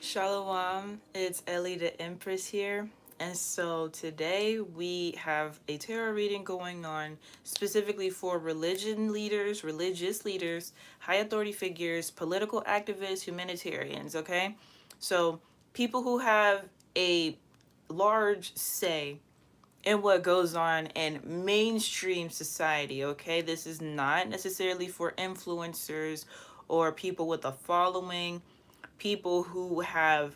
Shalom, it's Ellie the Empress here. And so today we have a tarot reading going on specifically for religious leaders, high authority figures, political activists, humanitarians, okay? So people who have a large say in what goes on in mainstream society, okay? This is not necessarily for influencers or people with a following, people who have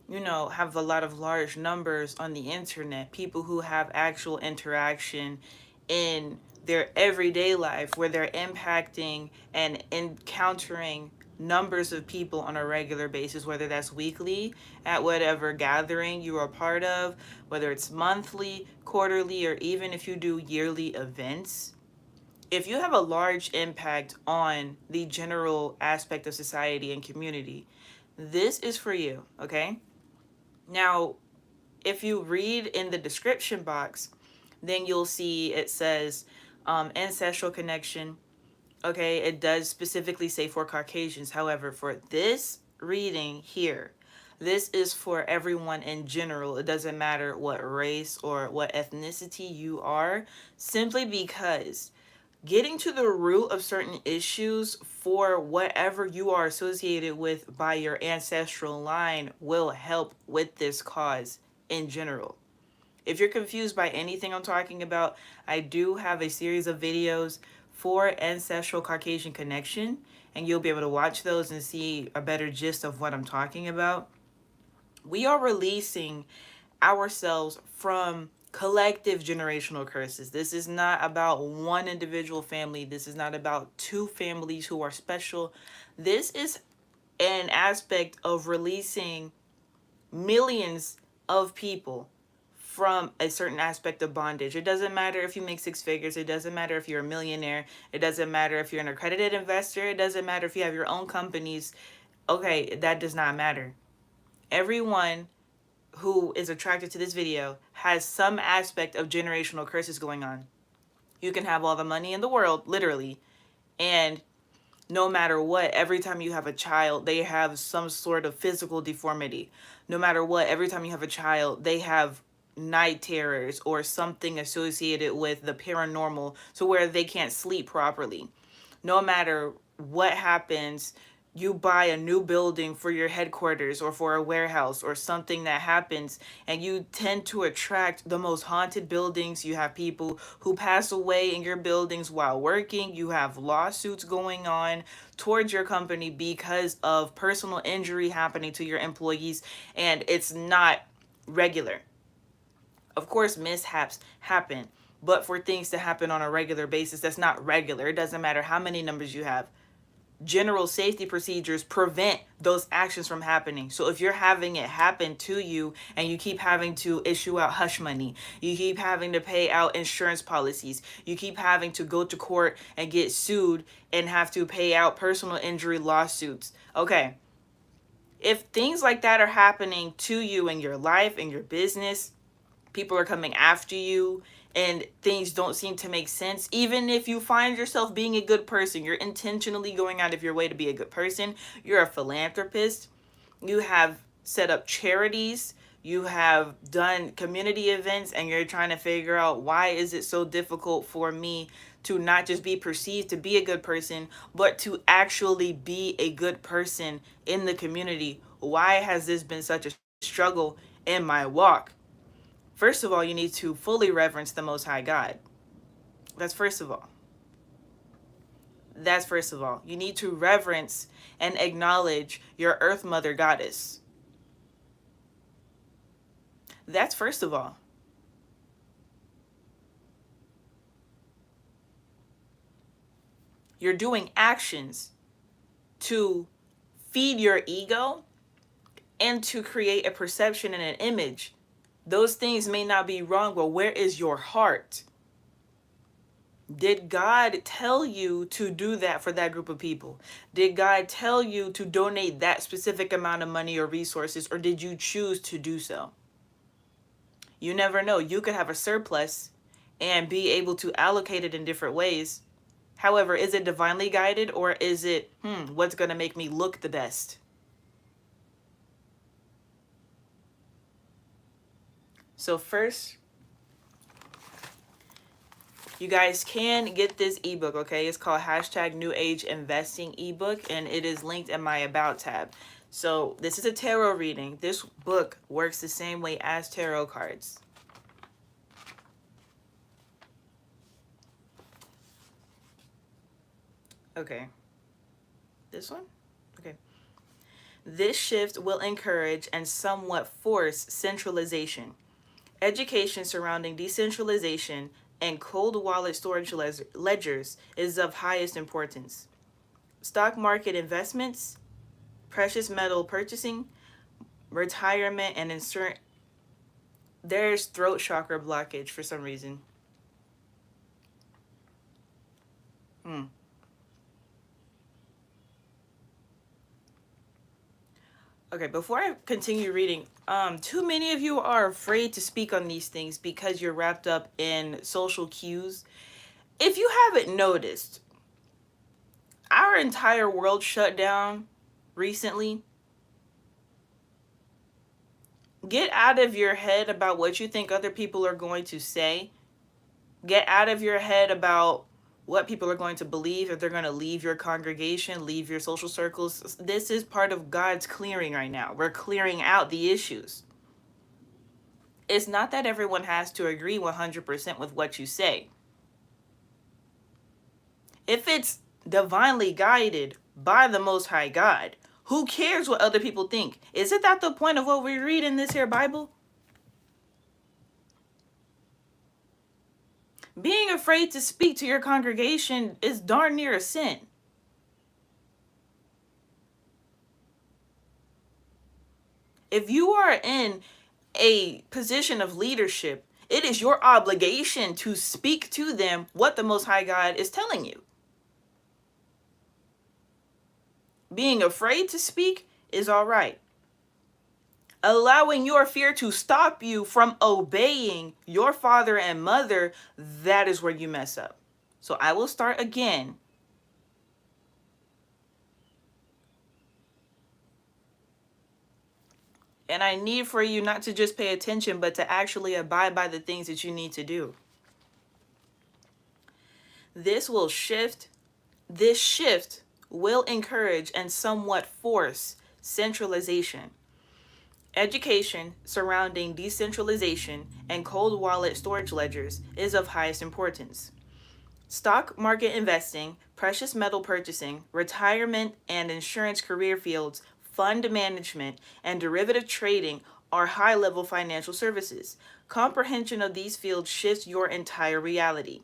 a lot of large numbers on the internet, people who have actual interaction in their everyday life where they're impacting and encountering numbers of people on a regular basis, whether that's weekly at whatever gathering you are part of, whether it's monthly, quarterly, or even if you do yearly events. If you have a large impact on the general aspect of society and community, this is for you, okay? Now, if you read in the description box, then you'll see it says ancestral connection. Okay, it does specifically say for Caucasians. However, for this reading here, this is for everyone in general. It doesn't matter what race or what ethnicity you are, simply because getting to the root of certain issues for whatever you are associated with by your ancestral line will help with this cause in general. If you're confused by anything I'm talking about, I do have a series of videos for ancestral Caucasian connection, and you'll be able to watch those and see a better gist of what I'm talking about. We are releasing ourselves from collective generational curses. This is not about one individual family. This is not about two families who are special. This is an aspect of releasing millions of people from a certain aspect of bondage. It doesn't matter if you make six figures. It doesn't matter if you're a millionaire. It doesn't matter if you're an accredited investor. It doesn't matter if you have your own companies. Okay, that does not matter. Everyone who is attracted to this video has some aspect of generational curses going on. You can have all the money in the world, literally, and no matter what, every time you have a child, they have some sort of physical deformity. No matter what, every time you have a child, they have night terrors or something associated with the paranormal to where they can't sleep properly. No matter what happens, you buy a new building for your headquarters or for a warehouse or something that happens, and you tend to attract the most haunted buildings. You have people who pass away in your buildings while working. You have lawsuits going on towards your company because of personal injury happening to your employees, and it's not regular. Of course, mishaps happen, but for things to happen on a regular basis, that's not regular. It doesn't matter how many numbers you have. General safety procedures prevent those actions from happening. So if you're having it happen to you and you keep having to issue out hush money, you keep having to pay out insurance policies, you keep having to go to court and get sued and have to pay out personal injury lawsuits. Okay. If things like that are happening to you in your life, in your business, people are coming after you and things don't seem to make sense, even if you find yourself being a good person, you're intentionally going out of your way to be a good person, you're a philanthropist, you have set up charities, you have done community events, and you're trying to figure out, why is it so difficult for me to not just be perceived to be a good person, but to actually be a good person in the community? Why has this been such a struggle in my walk? First of all, you need to fully reverence the Most High God. That's first of all. That's first of all. You need to reverence and acknowledge your Earth Mother Goddess. That's first of all. You're doing actions to feed your ego and to create a perception and an image. Those things may not be wrong, but where is your heart? Did God tell you to do that for that group of people? Did God tell you to donate that specific amount of money or resources, or did you choose to do so? You never know. You could have a surplus and be able to allocate it in different ways. However, is it divinely guided, or is it, what's going to make me look the best? So first, you guys can get this ebook, okay? It's called #New Age Investing ebook, and it is linked in my About tab. So this is a tarot reading. This book works the same way as tarot cards. Okay. This one? Okay. This shift will encourage and somewhat force centralization. Education surrounding decentralization and cold wallet storage ledgers is of highest importance. Stock market investments, precious metal purchasing, retirement, and insurance. There's throat chakra blockage for some reason. Okay, before I continue reading, too many of you are afraid to speak on these things because you're wrapped up in social cues. If you haven't noticed, our entire world shut down recently. Get out of your head about what you think other people are going to say. Get out of your head about what people are going to believe, if they're going to leave your congregation, leave your social circles. This is part of God's clearing right now. We're clearing out the issues. It's not that everyone has to agree 100% with what you say. If it's divinely guided by the Most High God, who cares what other people think? Isn't that the point of what we read in this here Bible? Being afraid to speak to your congregation is darn near a sin. If you are in a position of leadership, it is your obligation to speak to them what the Most High God is telling you. Being afraid to speak is all right. Allowing your fear to stop you from obeying your father and mother, that is where you mess up. So I will start again. And I need for you not to just pay attention, but to actually abide by the things that you need to do. This shift will encourage and somewhat force centralization. Education surrounding decentralization and cold wallet storage ledgers is of highest importance. Stock market investing, precious metal purchasing, retirement and insurance career fields, fund management, and derivative trading are high-level financial services. Comprehension of these fields shifts your entire reality.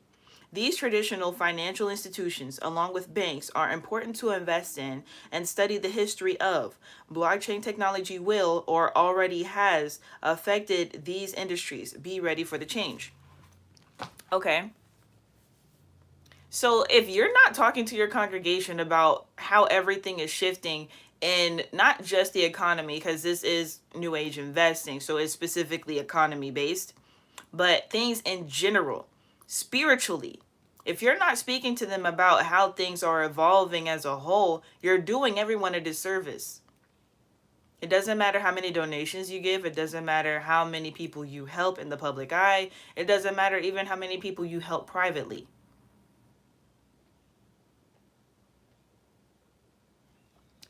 These traditional financial institutions, along with banks, are important to invest in and study the history of. Blockchain technology will or already has affected these industries. Be ready for the change. Okay. So if you're not talking to your congregation about how everything is shifting in not just the economy, because this is New Age investing, so it's specifically economy based, but things in general, spiritually, if you're not speaking to them about how things are evolving as a whole, you're doing everyone a disservice. It doesn't matter how many donations you give. It doesn't matter how many people you help in the public eye. It doesn't matter even how many people you help privately.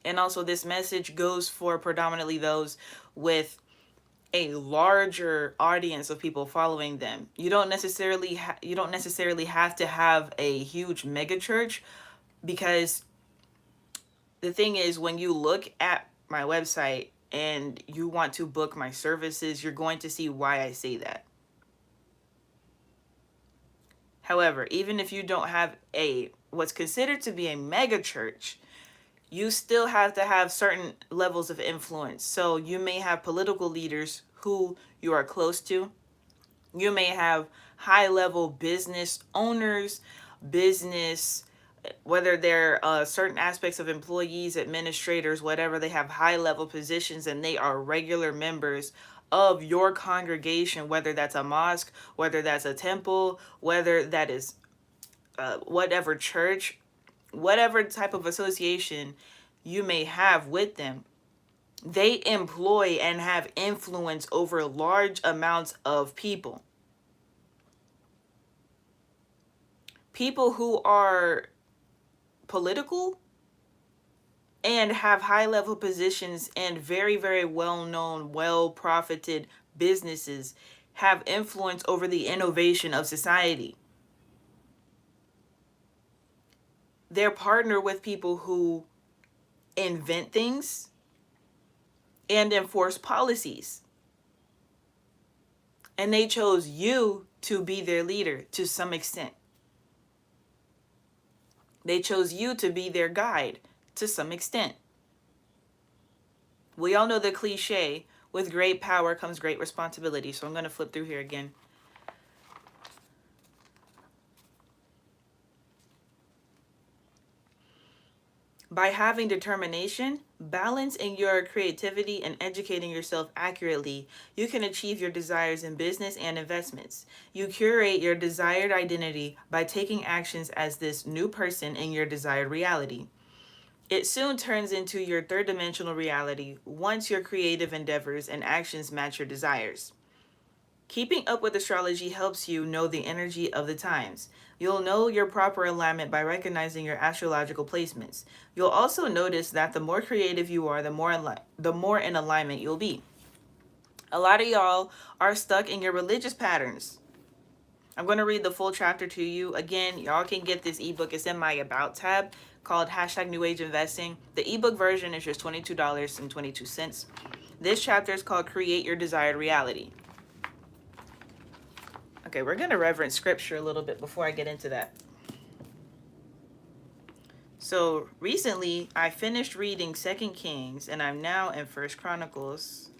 And also this message goes for predominantly those with a larger audience of people following them. You don't necessarily have to have a huge mega church, because the thing is, when you look at my website and you want to book my services, you're going to see why I say that. However, even if you don't have what's considered to be a mega church, you still have to have certain levels of influence. So you may have political leaders who you are close to. You may have high-level business owners, whether they're certain aspects of employees, administrators, whatever, they have high-level positions and they are regular members of your congregation, whether that's a mosque, whether that's a temple, whether that is whatever church, whatever type of association you may have with them. They employ and have influence over large amounts of people. People who are political and have high level positions and very, very well known, well profited businesses have influence over the innovation of society. They're partnered with people who invent things and enforce policies. And they chose you to be their leader to some extent. They chose you to be their guide to some extent. We all know the cliche, with great power comes great responsibility. So I'm going to flip through here again. By having determination, balance in your creativity, and educating yourself accurately, you can achieve your desires in business and investments. You curate your desired identity by taking actions as this new person in your desired reality. It soon turns into your third dimensional reality once your creative endeavors and actions match your desires. Keeping up with astrology helps you know the energy of the times. You'll know your proper alignment by recognizing your astrological placements. You'll also notice that the more creative you are, the more in alignment you'll be. A lot of y'all are stuck in your religious patterns. I'm going to read the full chapter to you. Again, y'all can get this ebook. It's in my About tab called New Age Investing. The ebook version is just $22.22. This chapter is called Create Your Desired Reality. Okay, we're going to reverence scripture a little bit before I get into that. So recently, I finished reading 2 Kings, and I'm now in 1 Chronicles.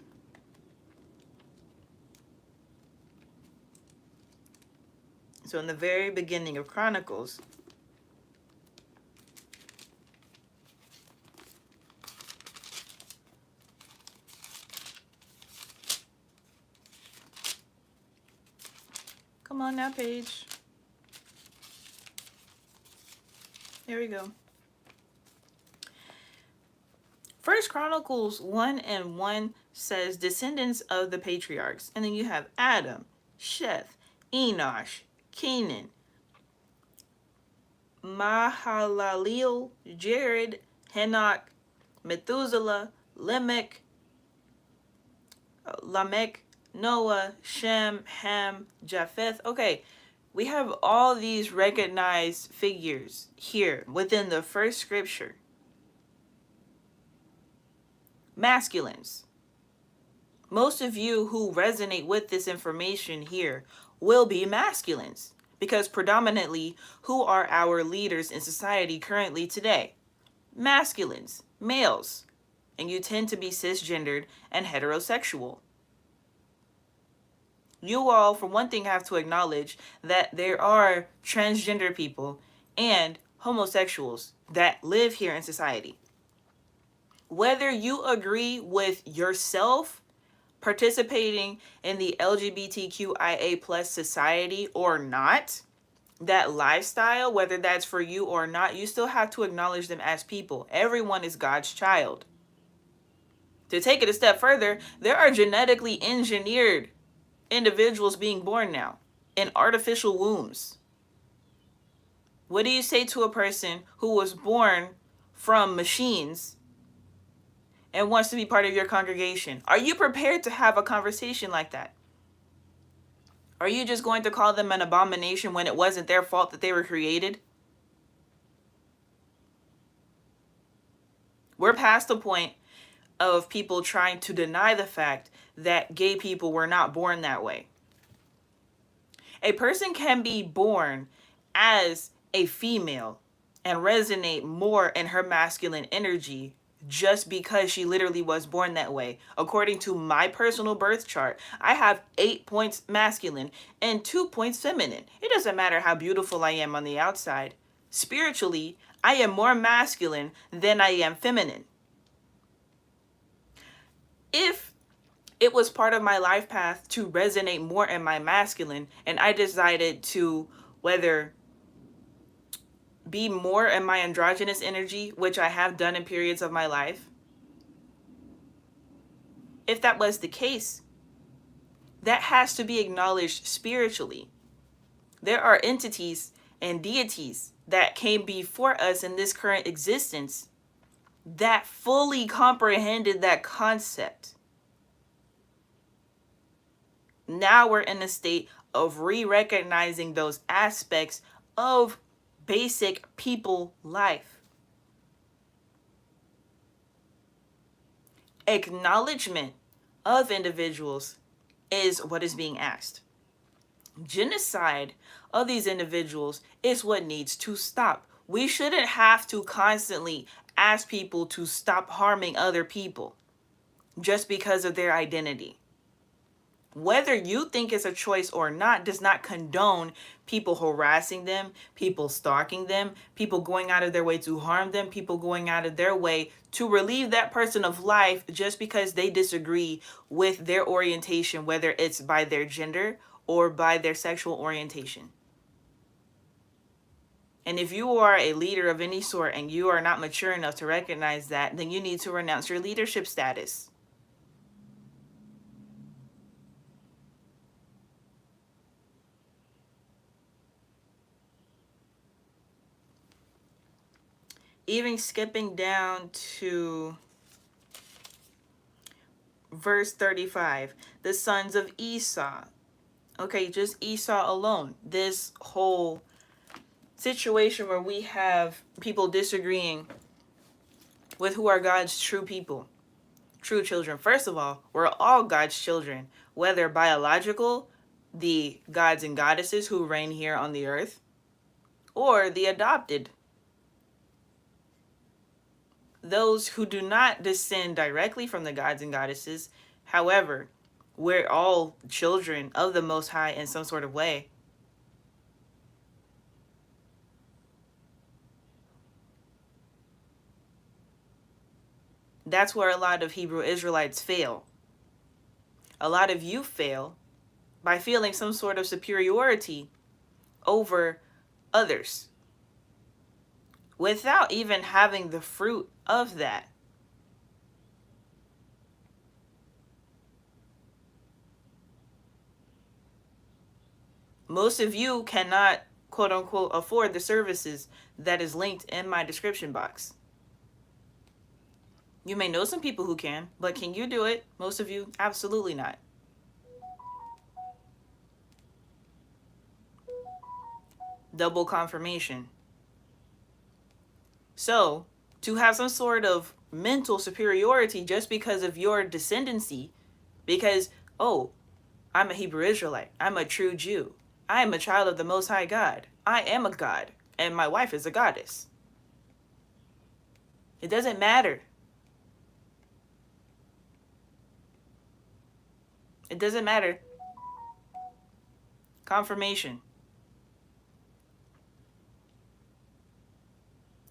So in the very beginning of Chronicles, come on now, page. Here we go. 1 Chronicles 1:1 says descendants of the patriarchs. And then you have Adam, Sheth, Enosh, Kenan, Mahalaleel, Jared, Henoch, Methuselah, Lamech, Noah, Shem, Ham, Japheth. Okay, we have all these recognized figures here within the first scripture. Masculines. Most of you who resonate with this information here will be masculines, because predominantly, who are our leaders in society currently today? Masculines, males, and you tend to be cisgendered and heterosexual. You all, for one thing, have to acknowledge that there are transgender people and homosexuals that live here in society. Whether you agree with yourself participating in the LGBTQIA plus society or not, that lifestyle, whether that's for you or not, you still have to acknowledge them as people. Everyone is God's child. To take it a step further, there are genetically engineered individuals being born now in artificial wombs. What do you say to a person who was born from machines and wants to be part of your congregation? Are you prepared to have a conversation like that? Are you just going to call them an abomination when it wasn't their fault that they were created? We're past the point of people trying to deny the fact that gay people were not born that way. A person can be born as a female and resonate more in her masculine energy just because she literally was born that way. According to my personal birth chart, I have 8 points masculine and 2 points feminine. It doesn't matter how beautiful I am on the outside. Spiritually, I am more masculine than I am feminine. If it was part of my life path to resonate more in my masculine, and I decided to whether be more in my androgynous energy, which I have done in periods of my life, if that was the case, that has to be acknowledged spiritually. There are entities and deities that came before us in this current existence that fully comprehended that concept. Now we're in a state of re-recognizing those aspects of basic people life. Acknowledgement of individuals is what is being asked. Genocide of these individuals is what needs to stop. We shouldn't have to constantly ask people to stop harming other people just because of their identity. Whether you think it's a choice or not does not condone people harassing them, people stalking them, people going out of their way to harm them, people going out of their way to relieve that person of life just because they disagree with their orientation, whether it's by their gender or by their sexual orientation. And if you are a leader of any sort and you are not mature enough to recognize that, then you need to renounce your leadership status. Even skipping down to verse 35, the sons of Esau. Okay, just Esau alone. This whole situation where we have people disagreeing with who are God's true people, true children. First of all, we're all God's children, whether biological, the gods and goddesses who reign here on the earth, or the adopted, those who do not descend directly from the gods and goddesses. However, we're all children of the Most High in some sort of way. That's where a lot of Hebrew Israelites fail. A lot of you fail by feeling some sort of superiority over others without even having the fruit of that. Most of you cannot, quote unquote, afford the services that is linked in my description box. You may know some people who can, but can you do it? Most of you, absolutely not. Double confirmation. So, to have some sort of mental superiority just because of your descendancy, because, oh, I'm a Hebrew Israelite, I'm a true Jew, I am a child of the Most High God, I am a god, and my wife is a goddess. It doesn't matter. It doesn't matter. Confirmation.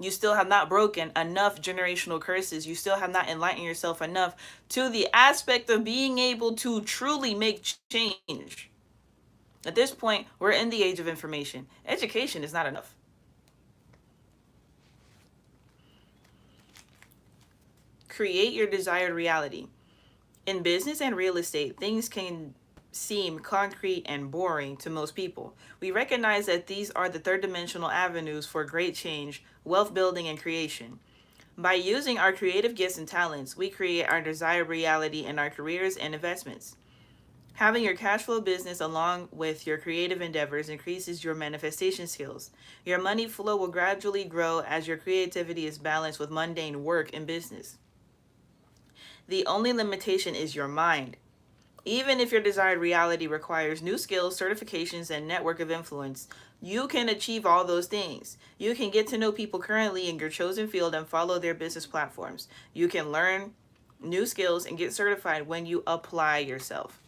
You still have not broken enough generational curses. You still have not enlightened yourself enough to the aspect of being able to truly make change. At this point, we're in the age of information. Education is not enough. Create your desired reality. In business and real estate, things can seem concrete and boring to most people. We recognize that these are the third dimensional avenues for great change, wealth building, and creation. By using our creative gifts and talents, we create our desired reality in our careers and investments. Having your cash flow business along with your creative endeavors increases your manifestation skills. Your money flow will gradually grow as your creativity is balanced with mundane work and business. The only limitation is your mind. Even if your desired reality requires new skills, certifications, and network of influence, you can achieve all those things. You can get to know people currently in your chosen field and follow their business platforms. You can learn new skills and get certified when you apply yourself.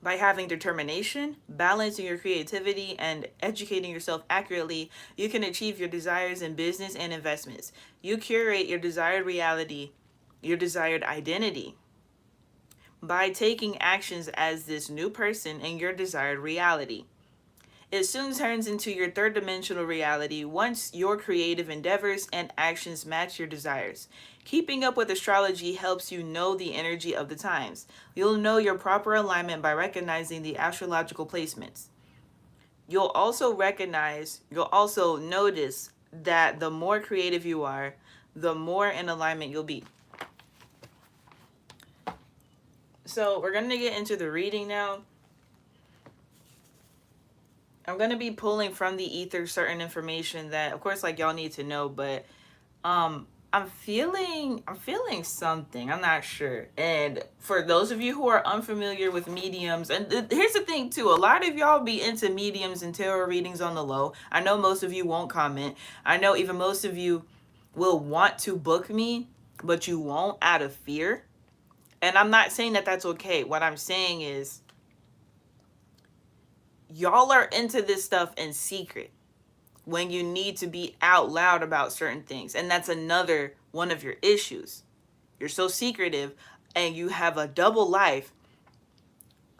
By having determination, balancing your creativity, and educating yourself accurately, you can achieve your desires in business and investments. You curate your desired reality, your desired identity, by taking actions as this new person in your desired reality. It soon turns into your third dimensional reality once your creative endeavors and actions match your desires. Keeping up with astrology helps you know the energy of the times. You'll know your proper alignment by recognizing the astrological placements. You'll also notice that the more creative you are, the more in alignment you'll be. So we're going to get into the reading now. I'm going to be pulling from the ether certain information that, of course, like y'all need to know, but I'm feeling something. I'm not sure. And for those of you who are unfamiliar with mediums, and here's the thing too, a lot of y'all be into mediums and tarot readings on the low. I know most of you won't comment. I know even most of you will want to book me, but you won't out of fear. And I'm not saying that that's okay. What I'm saying is y'all are into this stuff in secret when you need to be out loud about certain things. And that's another one of your issues. You're so secretive and you have a double life.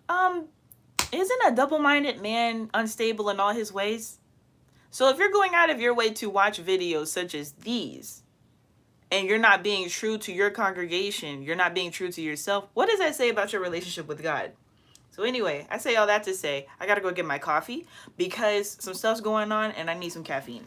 Isn't a double-minded man unstable in all his ways? So if you're going out of your way to watch videos such as these, and you're not being true to your congregation, you're not being true to yourself, what does that say about your relationship with God? So anyway, I say all that to say, I gotta go get my coffee because some stuff's going on and I need some caffeine.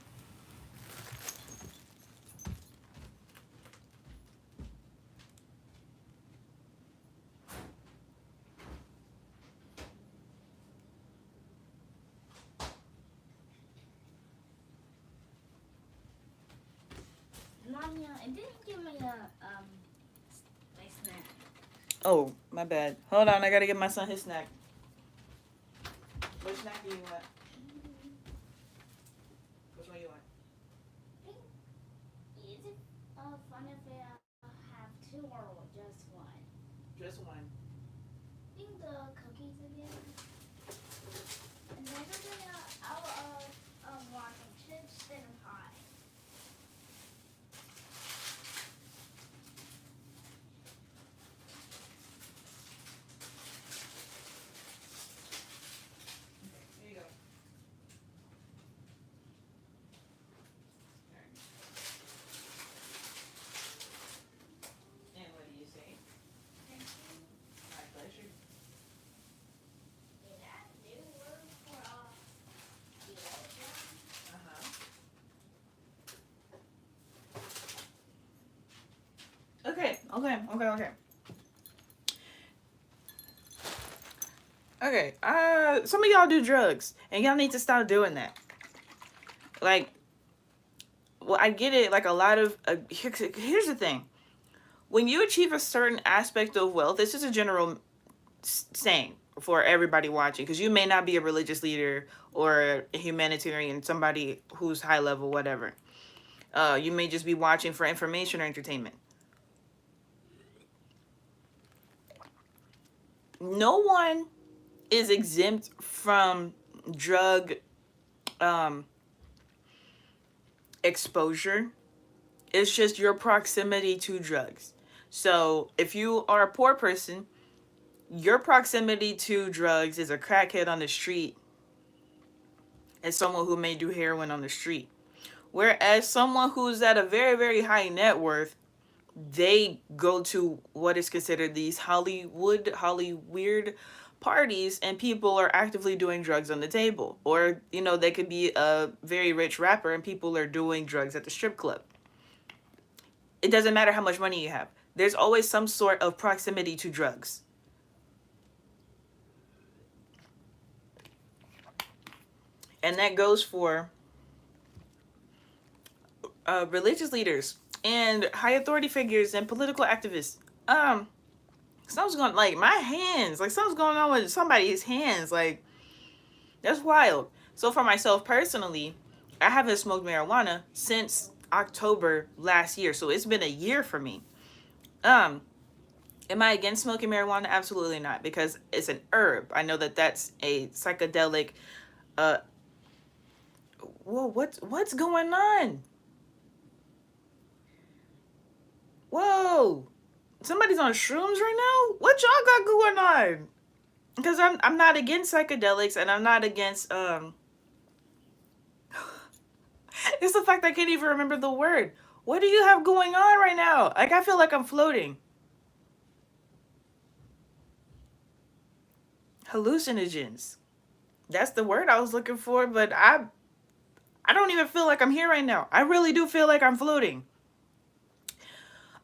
Mommy, I didn't give me my snack. Oh, my bad. Hold on, I gotta give my son his snack. What snack do you want? Which one you want? Is it fun if I have two or just one? Just one. I think the cookies again. And then I'll want some chips and a pie. Here you go. And what do you say? Thank you. My pleasure. Did that do work for the old one? Okay. Okay, some of y'all do drugs, and y'all need to stop doing that. Like, well, I get it, like a lot of, here's the thing. When you achieve a certain aspect of wealth, this is a general saying for everybody watching, because you may not be a religious leader or a humanitarian, somebody who's high level, whatever. You may just be watching for information or entertainment. No one is exempt from drug exposure. It's just your proximity to drugs. So if you are a poor person, your proximity to drugs is a crackhead on the street and someone who may do heroin on the street. Whereas someone who's at a very, very high net worth, they go to what is considered these Holly weird parties, and people are actively doing drugs on the table. Or, they could be a very rich rapper and people are doing drugs at the strip club. It doesn't matter how much money you have. There's always some sort of proximity to drugs. And that goes for religious leaders and high authority figures and political activists. Something's going, like, my hands, like something's going on with somebody's hands, like, that's wild. So for myself personally, I haven't smoked marijuana since October last year, so it's been a year for me. Am I against smoking marijuana? Absolutely not, because it's an herb. I know that that's a psychedelic. Whoa, what's going on? Whoa, somebody's on shrooms right now? What y'all got going on? Because I'm not against psychedelics, and I'm not against It's the fact I can't even remember the word. What do you have going on right now? Like, I feel like I'm floating. Hallucinogens. That's the word I was looking for, but I don't even feel like I'm here right now. I really do feel like I'm floating.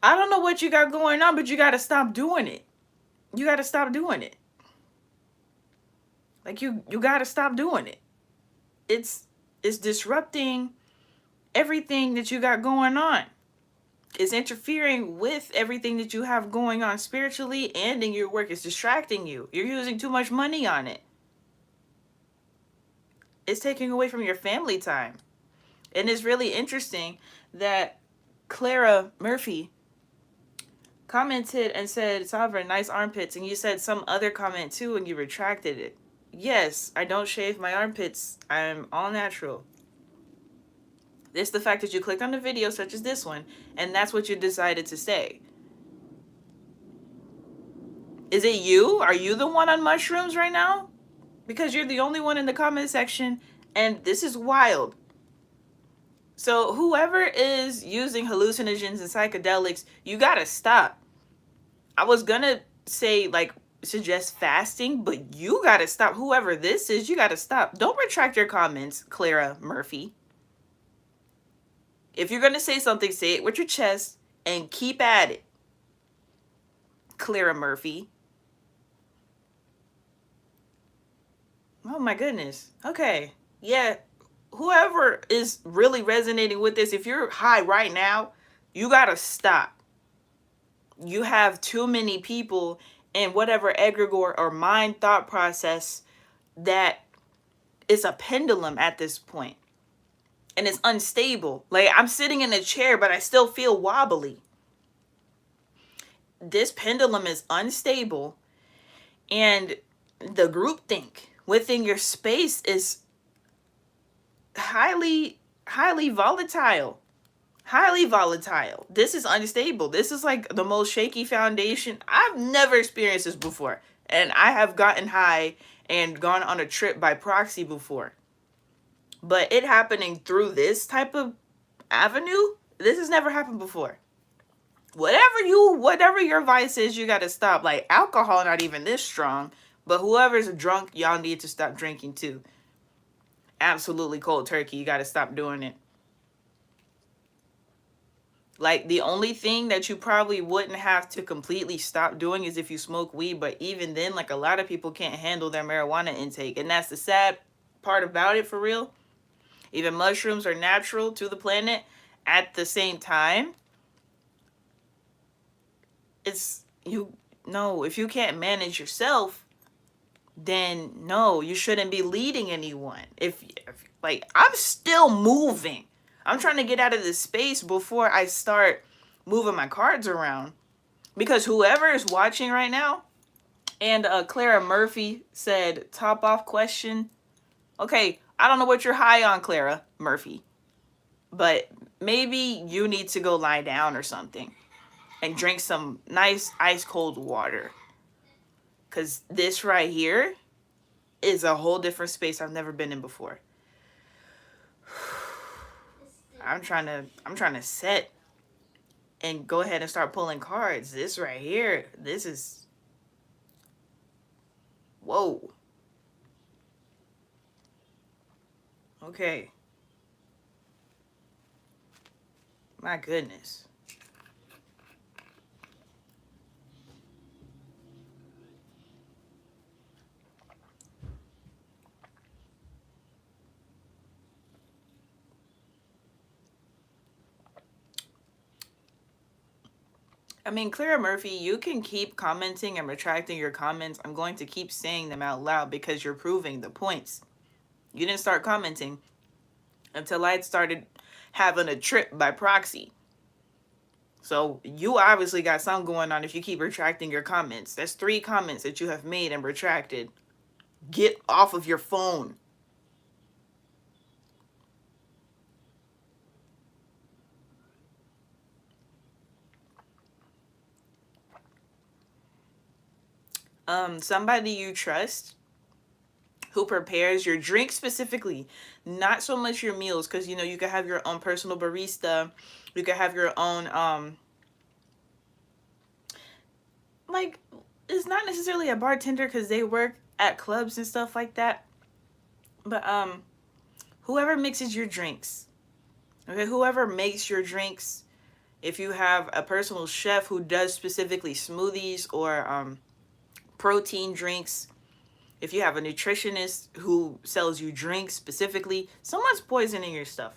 I don't know what you got going on, but you got to stop doing it. You got to stop doing it. Like you got to stop doing it. It's disrupting everything that you got going on. It's interfering with everything that you have going on spiritually and in your work. It's distracting you. You're using too much money on it. It's taking away from your family time. And it's really interesting that Clara Murphy commented and said, Sovereign, nice armpits. And you said some other comment too and you retracted it. Yes, I don't shave my armpits. I'm all natural. It's the fact that you clicked on a video such as this one, and that's what you decided to say. Is it you? Are you the one on mushrooms right now? Because you're the only one in the comment section, and this is wild. So whoever is using hallucinogens and psychedelics, you gotta stop. I was gonna say, like, suggest fasting, but you gotta stop. Whoever this is, you gotta stop. Don't retract your comments, Clara Murphy. If you're gonna say something, say it with your chest and keep at it, Clara Murphy. Oh my goodness. Okay. Yeah. Whoever is really resonating with this, if you're high right now, you gotta stop. You have too many people in whatever egregore or mind thought process that is a pendulum at this point. And it's unstable. Like, I'm sitting in a chair, but I still feel wobbly. This pendulum is unstable. And the groupthink within your space is highly volatile. Highly volatile. This is unstable. This is like the most shaky foundation. I've never experienced this before. And I have gotten high and gone on a trip by proxy before. But it happening through this type of avenue, this has never happened before. Whatever your vice is, you gotta stop. Like, alcohol not even this strong, but whoever's drunk, y'all need to stop drinking too. Absolutely cold turkey. You gotta stop doing it. Like, the only thing that you probably wouldn't have to completely stop doing is if you smoke weed, but even then, like, a lot of people can't handle their marijuana intake, and that's the sad part about it, for real. Even mushrooms are natural to the planet. At the same time, it's if you can't manage yourself, then no, you shouldn't be leading anyone. If like, I'm still moving. I'm trying to get out of this space before I start moving my cards around. Because whoever is watching right now, and Clara Murphy said, top off question. Okay, I don't know what you're high on, Clara Murphy, but maybe you need to go lie down or something and drink some nice ice cold water. Because this right here is a whole different space I've never been in before. I'm trying to set and go ahead and start pulling cards. This right here, this is, whoa. Okay. My goodness. I mean, Clara Murphy, you can keep commenting and retracting your comments. I'm going to keep saying them out loud because you're proving the points. You didn't start commenting until I started having a trip by proxy. So you obviously got something going on if you keep retracting your comments. That's 3 comments that you have made and retracted. Get off of your phone. Somebody you trust who prepares your drink specifically, not so much your meals, because you know you can have your own personal barista, you can have your own like, it's not necessarily a bartender because they work at clubs and stuff like that, but whoever mixes your drinks, okay, whoever makes your drinks. If you have a personal chef who does specifically smoothies or protein drinks, if you have a nutritionist who sells you drinks specifically, someone's poisoning your stuff.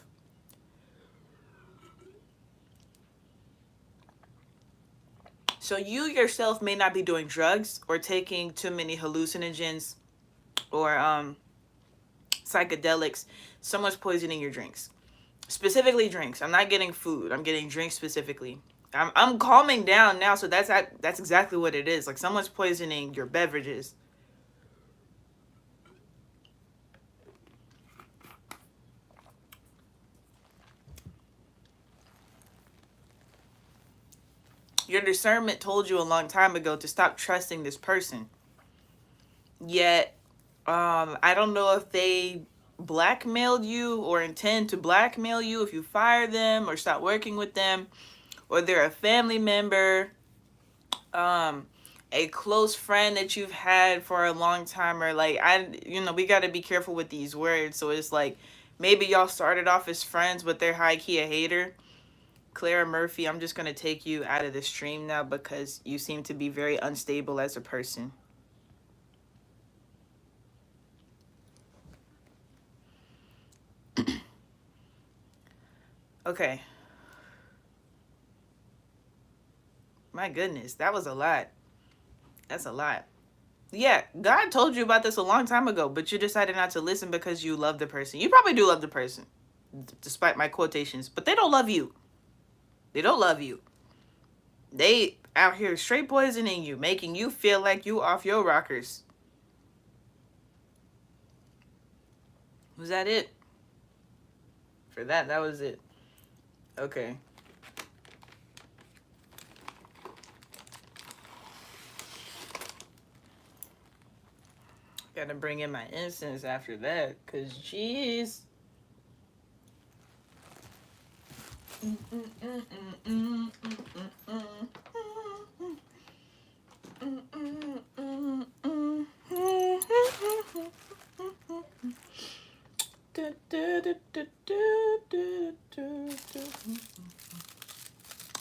So you yourself may not be doing drugs or taking too many hallucinogens or psychedelics. Someone's poisoning your drinks. Specifically drinks. I'm not getting food. I'm getting drinks specifically. I'm calming down now, so that's exactly what it is. Like someone's poisoning your beverages. Your discernment told you a long time ago to stop trusting this person. Yet, I don't know if they blackmailed you or intend to blackmail you if you fire them or stop working with them, or they're a family member, a close friend that you've had for a long time, or like, we got to be careful with these words. So it's like maybe y'all started off as friends, but they're high key a hater. Clara Murphy, I'm just going to take you out of the stream now because you seem to be very unstable as a person. Okay. My goodness, that was a lot. That's a lot. Yeah, God told you about this a long time ago, but you decided not to listen because you love the person. You probably do love the person, despite my quotations, but they don't love you. They don't love you. They out here straight poisoning you, making you feel like you off your rockers. Was that it? For that was it. Okay. Gotta bring in my incense after that, cause jeez.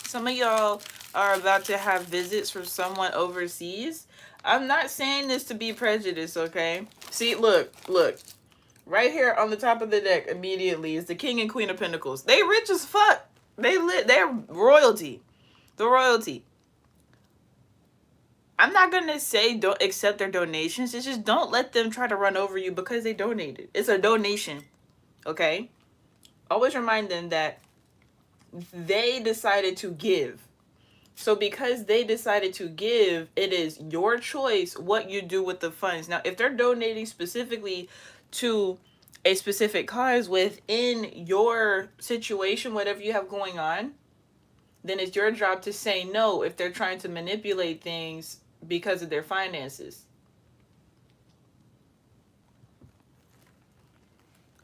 Some of y'all are about to have visits from someone overseas. I'm not saying this to be prejudiced, okay? See, look. Right here on the top of the deck immediately is the King and Queen of Pentacles. They rich as fuck. They're royalty. The royalty. I'm not going to say don't accept their donations. It's just don't let them try to run over you because they donated. It's a donation. Okay? Always remind them that they decided to give. So because they decided to give, it is your choice what you do with the funds. Now, if they're donating specifically to a specific cause within your situation, whatever you have going on, then it's your job to say no if they're trying to manipulate things because of their finances.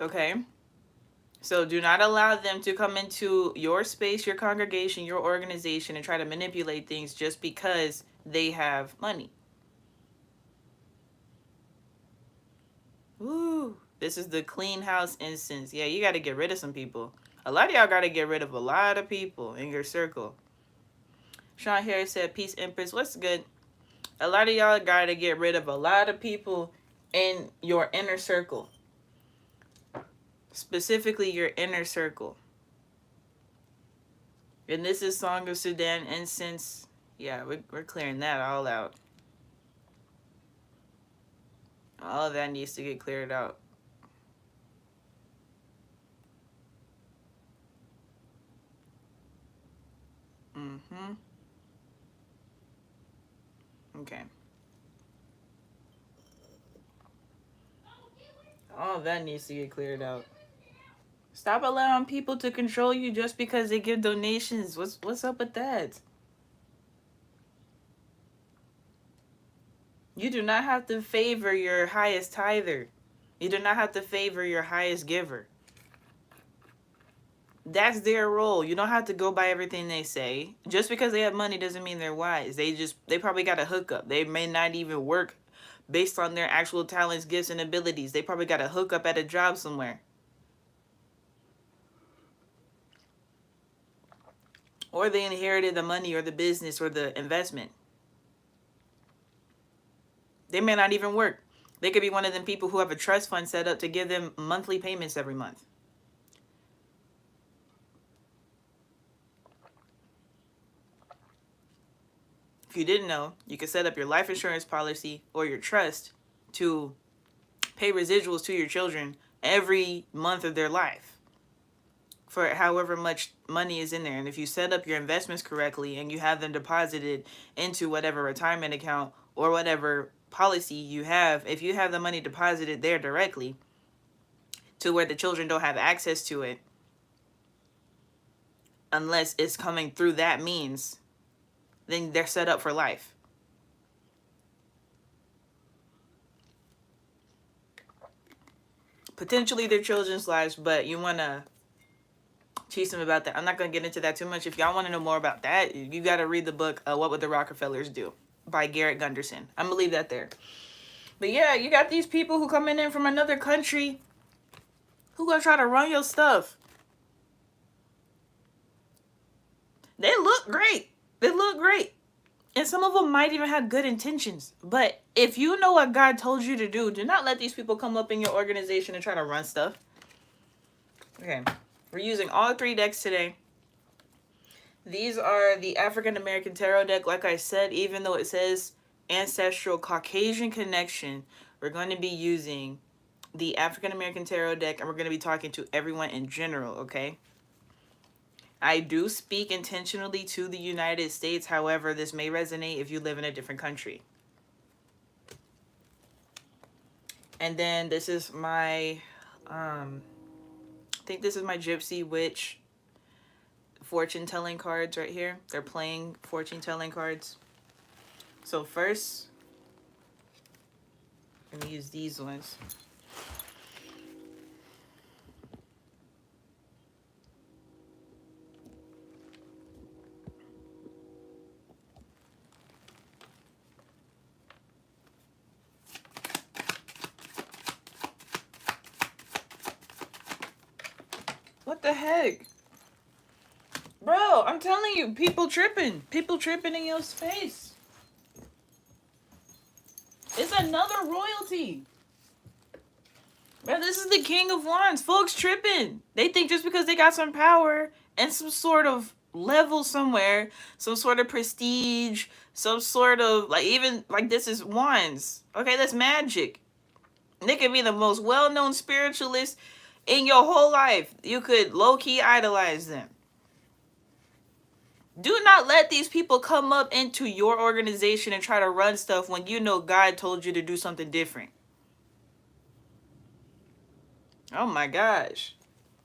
Okay? So do not allow them to come into your space, your congregation, your organization, and try to manipulate things just because they have money. Woo. This is the clean house incense. Yeah, you got to get rid of some people. A lot of y'all got to get rid of a lot of people in your circle. Sean Harris said, peace, Empress. What's good? A lot of y'all got to get rid of a lot of people in your inner circle. Specifically your inner circle. And this is Song of Sudan incense. Yeah, we're clearing that all out. All of that needs to get cleared out. Okay. All of that needs to get cleared out. Stop allowing people to control you just because they give donations. What's up with that? You do not have to favor your highest tither. You do not have to favor your highest giver. That's their role. You don't have to go by everything they say. Just because they have money doesn't mean they're wise. They probably got a hookup. They may not even work based on their actual talents, gifts, and abilities. They probably got a hookup at a job somewhere. Or they inherited the money or the business or the investment. They may not even work. They could be one of them people who have a trust fund set up to give them monthly payments every month. If you didn't know, you could set up your life insurance policy or your trust to pay residuals to your children every month of their life for however much money is in there. And if you set up your investments correctly and you have them deposited into whatever retirement account or whatever policy you have, if you have the money deposited there directly to where the children don't have access to it, unless it's coming through that means, then they're set up for life. Potentially their children's lives, but you want to teach them about that. I'm not going to get into that too much. If y'all want to know more about that, you got to read the book, What Would the Rockefellers Do? By Garrett Gunderson. I'm going to leave that there. But yeah, you got these people who coming in from another country who going to try to run your stuff. They look great. They look great. And some of them might even have good intentions. But if you know what God told you to do not let these people come up in your organization and try to run stuff. Okay. We're using all 3 decks today. These are the African American Tarot deck. Like I said, even though it says Ancestral Caucasian Connection, we're going to be using the African American Tarot deck, and we're going to be talking to everyone in general, okay? I do speak intentionally to the United States. However, this may resonate if you live in a different country. And then this is my, I think this is my Gypsy Witch fortune telling cards right here. They're playing fortune telling cards. So first, I'm going to use these ones. What the heck? Bro, I'm telling you, people tripping. People tripping in your space. It's another royalty. Bro, this is the King of Wands. Folks tripping. They think just because they got some power and some sort of level somewhere, some sort of prestige, some sort of, like, even, like, this is Wands. Okay, that's magic. They could be the most well-known spiritualist in your whole life. You could low-key idolize them. Do not let these people come up into your organization and try to run stuff when you know God told you to do something different. Oh my gosh.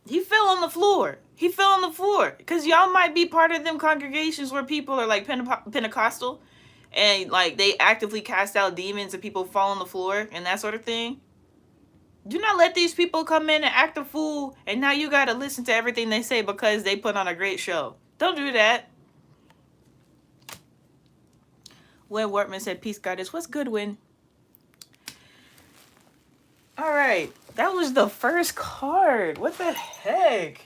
He fell on the floor. He fell on the floor. Because y'all might be part of them congregations where people are like Pentecostal and like they actively cast out demons and people fall on the floor and that sort of thing. Do not let these people come in and act a fool and now you got to listen to everything they say because they put on a great show. Don't do that. Win Wortman said, peace, goddess. What's good, Win? All right. That was the first card. What the heck?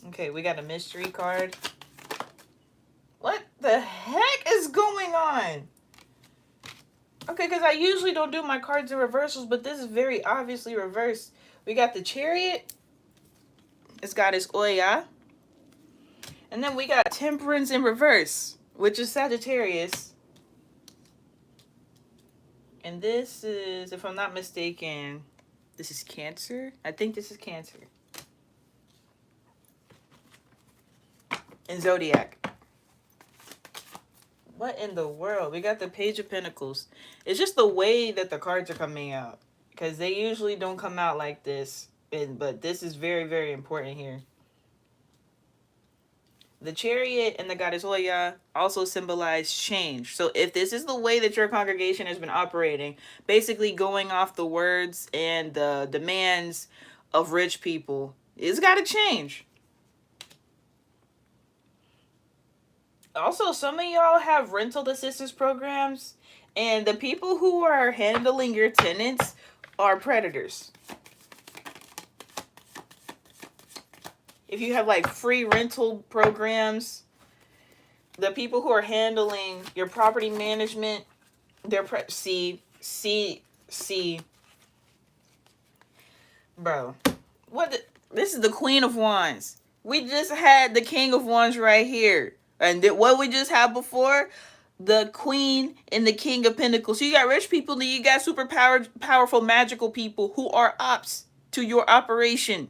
Okay, we got a mystery card. What the heck is going on? Okay, because I usually don't do my cards in reversals, but this is very obviously reversed. We got the Chariot. It's Goddess Oya. And then we got Temperance in reverse, which is Sagittarius. And this is, if I'm not mistaken, this is Cancer. I think this is Cancer. And Zodiac. What in the world? We got the Page of Pentacles. It's just the way that the cards are coming out. Because they usually don't come out like this. But this is very, very important here. The chariot and the goddess Oya also symbolize change. So if this is the way that your congregation has been operating, basically going off the words and the demands of rich people, it's got to change. Also, some of y'all have rental assistance programs, and the people who are handling your tenants are predators. If you have like free rental programs, the people who are handling your property management, they're bro. This is the Queen of Wands. We just had the King of Wands right here. And what we just had before, the Queen and the King of Pentacles. So you got rich people, and you got super powerful, magical people who are ops to your operation.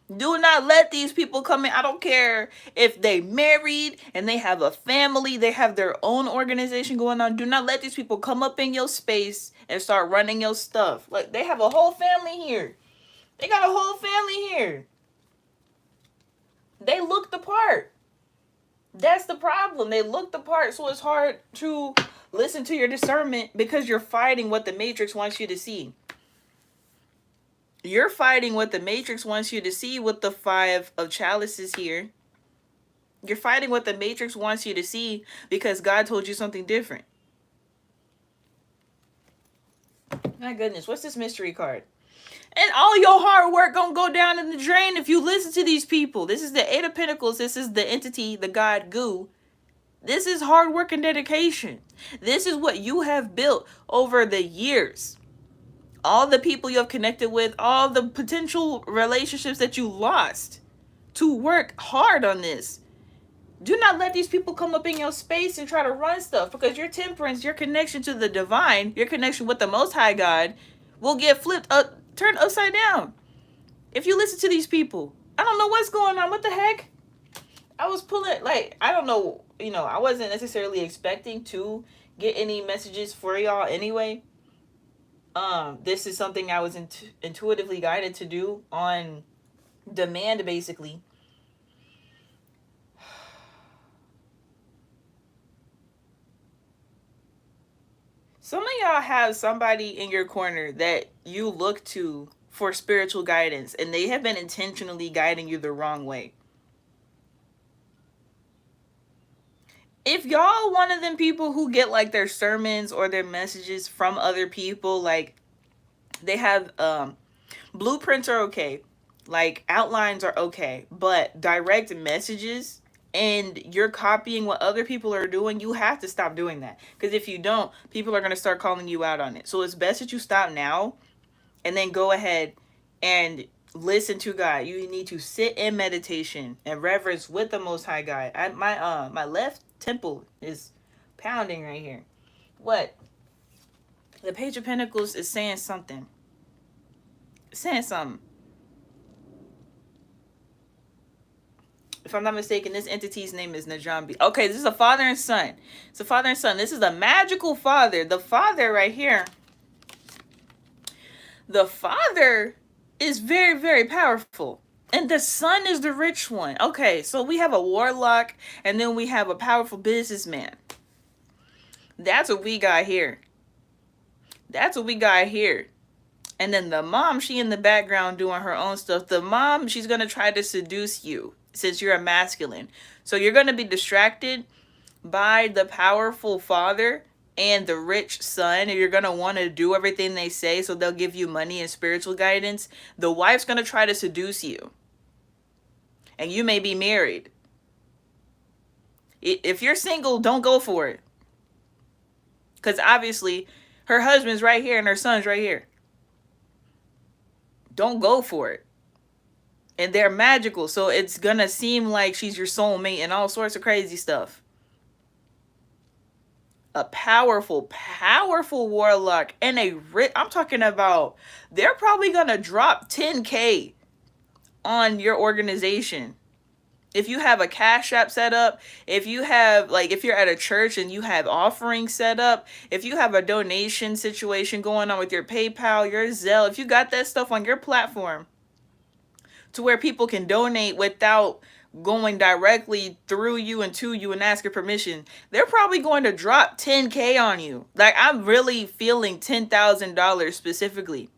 Do not let these people come in. I don't care if they married and they have a family, they have their own organization going on. Do not let these people come up in your space and start running your stuff. Like, they have a whole family here. They got a whole family here. They look the part. That's the problem. They look the part, so it's hard to listen to your discernment because you're fighting what the Matrix wants you to see. You're fighting what the Matrix wants you to see with the 5 of chalices here. You're fighting what the Matrix wants you to see because God told you something different. My goodness, what's this mystery card? And all your hard work gonna go down in the drain if you listen to these people. This is the 8 of Pentacles. This is the entity, the god Gu. This is hard work and dedication. This is what you have built over the years. All the people you have connected with, all the potential relationships that you lost to work hard on this. Do not let these people come up in your space and try to run stuff, because your temperance, your connection to the divine, your connection with the Most High God will get turned upside down if you listen to these people. I don't know what's going on. What the heck? I was pulling, like, I don't know, I wasn't necessarily expecting to get any messages for y'all anyway. This is something I was intuitively guided to do on demand, basically. Some of y'all have somebody in your corner that you look to for spiritual guidance, and they have been intentionally guiding you the wrong way. If y'all one of them people who get like their sermons or their messages from other people, like they have blueprints are okay, like outlines are okay, but direct messages and you're copying what other people are doing, you have to stop doing that. Because if you don't, people are going to start calling you out on it. So it's best that you stop now and then go ahead and listen to God. You need to sit in meditation and reverence with the Most High God. My left temple is pounding right here. What? The Page of Pentacles is saying something. It's saying something. If I'm not mistaken, this entity's name is Najambi. Okay, this is a father and son. It's a father and son. This is a magical father. The father right here. The father is very, very powerful. And the son is the rich one. Okay, so we have a warlock and then we have a powerful businessman. That's what we got here. That's what we got here. And then the mom, she in the background doing her own stuff. The mom, she's going to try to seduce you since you're a masculine. So you're going to be distracted by the powerful father and the rich son. And you're going to want to do everything they say, so they'll give you money and spiritual guidance. The wife's going to try to seduce you. And you may be married. If you're single, don't go for it. Because obviously, her husband's right here and her son's right here. Don't go for it. And they're magical, so it's going to seem like she's your soulmate and all sorts of crazy stuff. A powerful, powerful warlock and I'm talking about, they're probably going to drop 10K on your organization. If you have a Cash App set up, if you have, like, if you're at a church and you have offerings set up, if you have a donation situation going on with your PayPal, your Zelle, if you got that stuff on your platform to where people can donate without going directly through you and to you and asking permission, they're probably going to drop 10K on you. Like, I'm really feeling $10,000 specifically.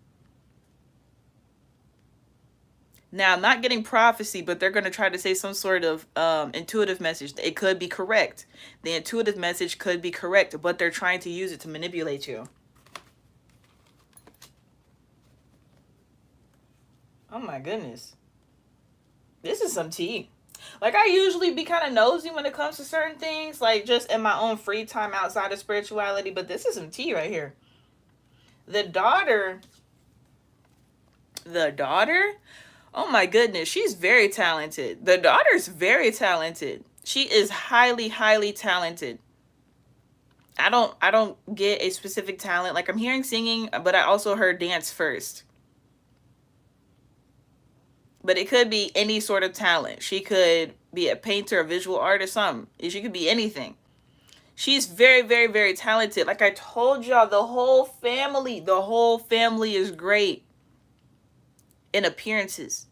Now, I'm not getting prophecy, but they're going to try to say some sort of intuitive message. It could be correct. The intuitive message could be correct, but they're trying to use it to manipulate you. Oh my goodness. This is some tea. Like, I usually be kind of nosy when it comes to certain things, like just in my own free time outside of spirituality, but this is some tea right here. The daughter, oh my goodness, she's very talented. The daughter's very talented. She is highly, highly talented. I don't get a specific talent. Like, I'm hearing singing, but I also heard dance first. But it could be any sort of talent. She could be a painter, a visual artist, something. She could be anything. She's very, very, very talented. Like I told y'all, the whole family is great in appearances.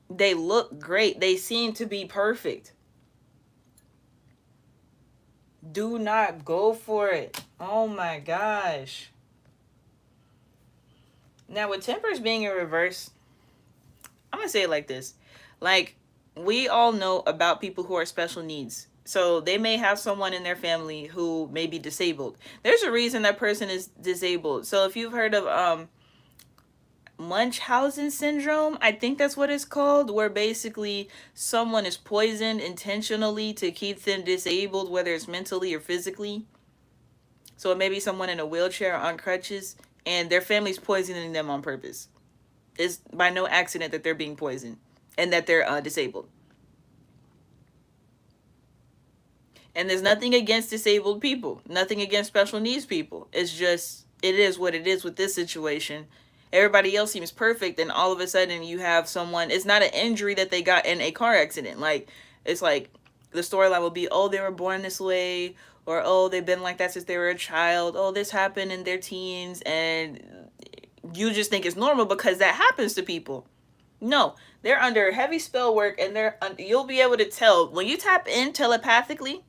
They look great. They seem to be perfect. Do not go for it. Oh my gosh. Now, with tempers being in reverse, I'm going to say it like this. Like, we all know about people who are special needs. So they may have someone in their family who may be disabled. There's a reason that person is disabled. So if you've heard of Munchausen syndrome, I think that's what it's called, where basically someone is poisoned intentionally to keep them disabled, whether it's mentally or physically. So it may be someone in a wheelchair or on crutches, and their family's poisoning them on purpose. It's by no accident that they're being poisoned and that they're disabled. And there's nothing against disabled people, nothing against special needs people. It's just, it is what it is with this situation. Everybody else seems perfect, and all of a sudden you have someone, it's not an injury that they got in a car accident. Like, it's like the storyline will be, oh, they were born this way, or oh, they've been like that since they were a child, oh, this happened in their teens, and you just think it's normal because that happens to people. No, they're under heavy spell work, and you'll be able to tell when you tap in telepathically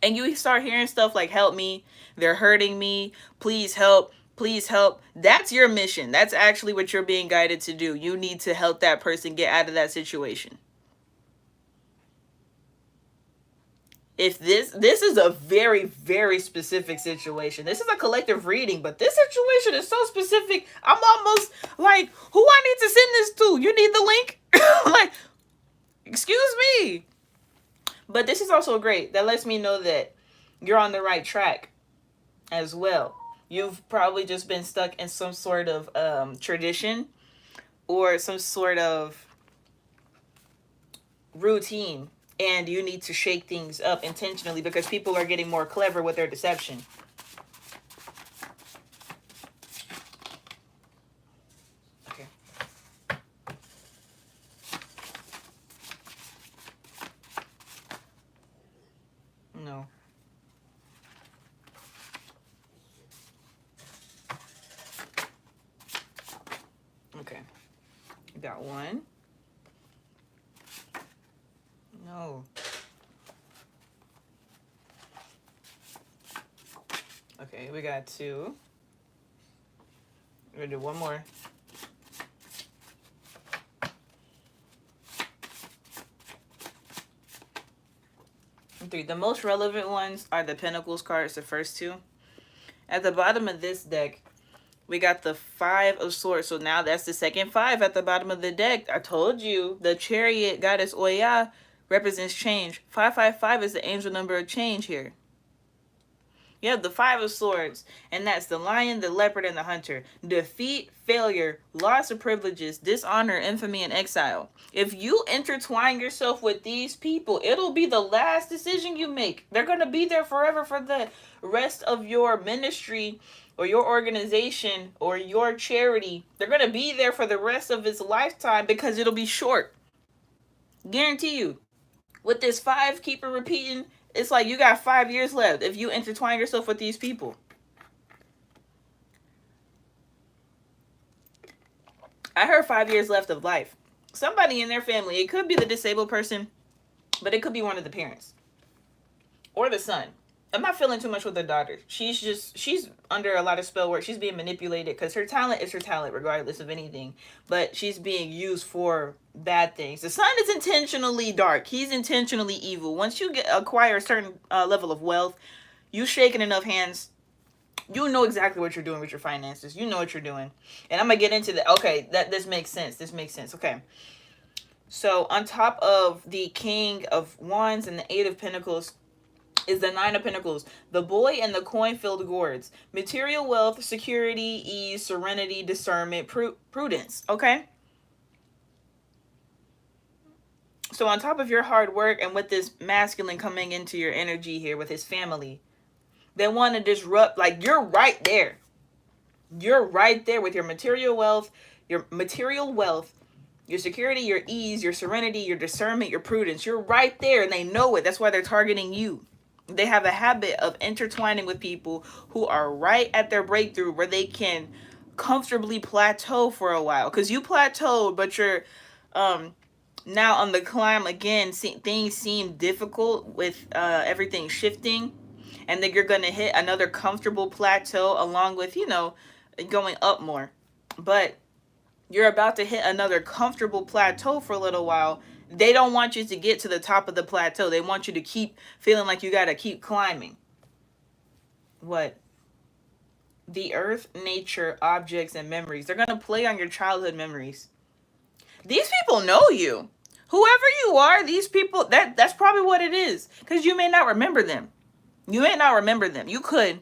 and you start hearing stuff like, help me, they're hurting me, please help, please help. That's your mission. That's actually what you're being guided to do. You need to help that person get out of that situation. If this is a very, very specific situation. This is a collective reading, but this situation is so specific. I'm almost like, who I need to send this to? You need the link? Like, excuse me. But this is also great. That lets me know that you're on the right track as well. You've probably just been stuck in some sort of tradition or some sort of routine, and you need to shake things up intentionally because people are getting more clever with their deception. Okay. No. Okay. Got one. No. Okay, we got two. We're gonna do one more. And three. The most relevant ones are the Pentacles cards, the first two. At the bottom of this deck, we got the Five of Swords. So now that's the second five at the bottom of the deck. I told you the Chariot goddess Oya represents change. 555 is the angel number of change here. You have the Five of Swords, and that's the lion, the leopard, and the hunter. Defeat, failure, loss of privileges, dishonor, infamy, and exile. If you intertwine yourself with these people, it'll be the last decision you make. They're going to be there forever for the rest of your ministry or your organization or your charity. They're going to be there for the rest of its lifetime because it'll be short. Guarantee you. With this five, keep it repeating. It's like you got 5 years left if you intertwine yourself with these people. I heard 5 years left of life. somebody in their family. It could be the disabled person, but it could be one of the parents or the son. I'm not feeling too much with the daughter. She's under a lot of spell work. She's being manipulated because her talent is her talent, regardless of anything. But she's being used for bad things. The son is intentionally dark. He's intentionally evil. Once you acquire a certain level of wealth, you shaking enough hands, you know exactly what you're doing with your finances. You know what you're doing. And I'm gonna get into that. Okay, this makes sense. This makes sense. Okay. So on top of the King of Wands and the Eight of Pentacles is the Nine of Pentacles, the boy and the coin-filled gourds. Material wealth, security, ease, serenity, discernment, prudence. Okay? So on top of your hard work and with this masculine coming into your energy here with his family, they want to disrupt, like, you're right there. You're right there with your material wealth, your security, your ease, your serenity, your discernment, your prudence. You're right there and they know it. That's why they're targeting you. They have a habit of intertwining with people who are right at their breakthrough where they can comfortably plateau for a while. Because you plateaued, but you're now on the climb again. Things seem difficult with everything shifting. And then you're going to hit another comfortable plateau along with, going up more. But you're about to hit another comfortable plateau for a little while. They don't want you to get to the top of the plateau. They want you to keep feeling like you got to keep climbing. What? The earth, nature, objects, and memories. They're going to play on your childhood memories. These people know you. Whoever you are, these people, that's probably what it is. Because you may not remember them. You may not remember them. You could.